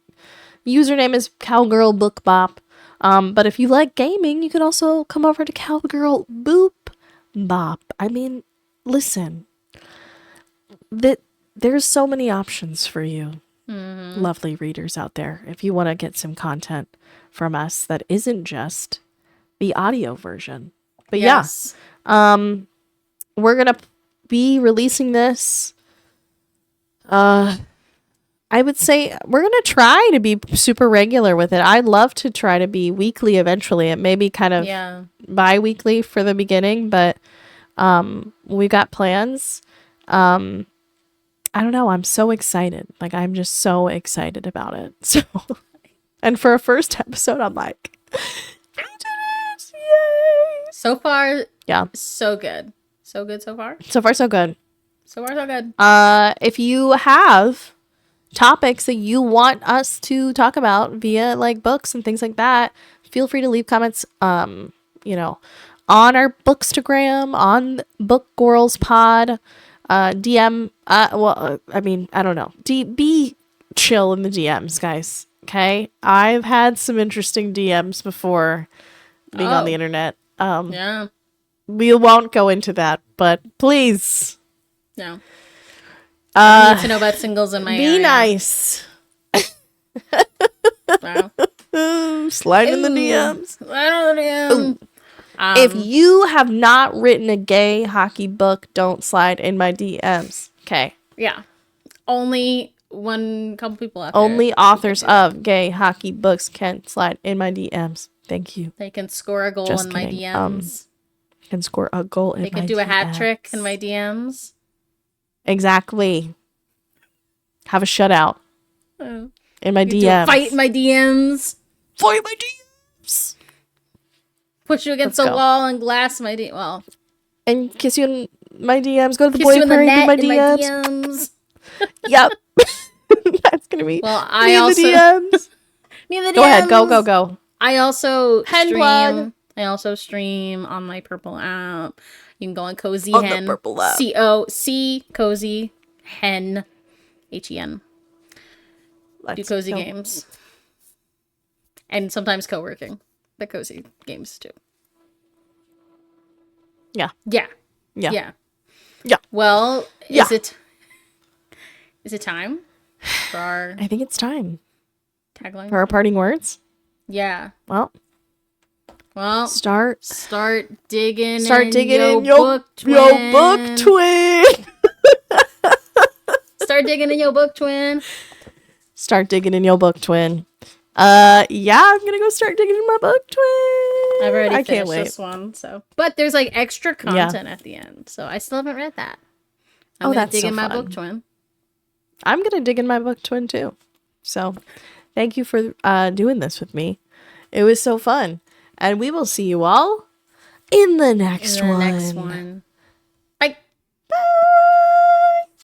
username is Cowgirl Book Bop. But if you like gaming, you could also come over to Cowgirl Boop Bop. I mean, listen, there's so many options for you, lovely readers out there. If you want to get some content from us that isn't just the audio version, but Yes. we're gonna be releasing this. I would say we're going to try to be super regular with it. I'd love to try to be weekly eventually. It may be kind of bi-weekly for the beginning, but we got plans. I don't know. I'm so excited. Like, I'm just so excited about it. So, and for a first episode, I'm like, we did it! Yay! So far, Yeah. so good. So good so far. So far, so good. So far, so good. If you have topics that you want us to talk about via like books and things like that, feel free to leave comments on our Bookstagram, on Bookgorls Pod, DM I don't know. Be chill in the DMs, guys. Okay? I've had some interesting DMs before being on the internet. Yeah. We won't go into that, but please. No. I need to know about singles in my be area. nice. Wow. Slide in the DMs. Slide in the DMs. If you have not written a gay hockey book, don't slide in my DMs. Okay. Yeah. Only one couple people out there. Only authors of gay hockey books can slide in my DMs. Thank you. They can score a goal Just in kidding. my DMs. Can score a goal in my DMs. They can do a hat trick in my DMs. Exactly. Have a shutout in my DMs. Fight in my DMs. Fight my DMs. Put you against a wall and glass my DMs. Well. And kiss you in my DMs. Go to the Kiss boy you in the parade net in my in DMs. Yep. That's going to be I also, the DMs. Me in the DMs. Go ahead. Go. I also Hen stream. plug. I also stream on my Purple app. You can go on Cozy On Hen. the Purple app. C Cozy Hen. HEN. Do cozy go. games. And sometimes co-working. The cozy games too. Yeah. Yeah. Yeah. Yeah. Yeah. Well, Yeah. is it time for our I think it's time tagline? for our parting words. Yeah. Well, Start digging in your book twin. Start digging in your book twin. Start digging in your book twin. Yeah, I'm gonna go start digging in my book twin. I've already I can't finished wait. this one, but there's like extra content at the end, so I still haven't read that. I'm gonna that's dig so in my fun. book twin. I'm gonna dig in my book twin too. So, thank you for doing this with me. It was so fun, and we will see you all in the next one. Bye.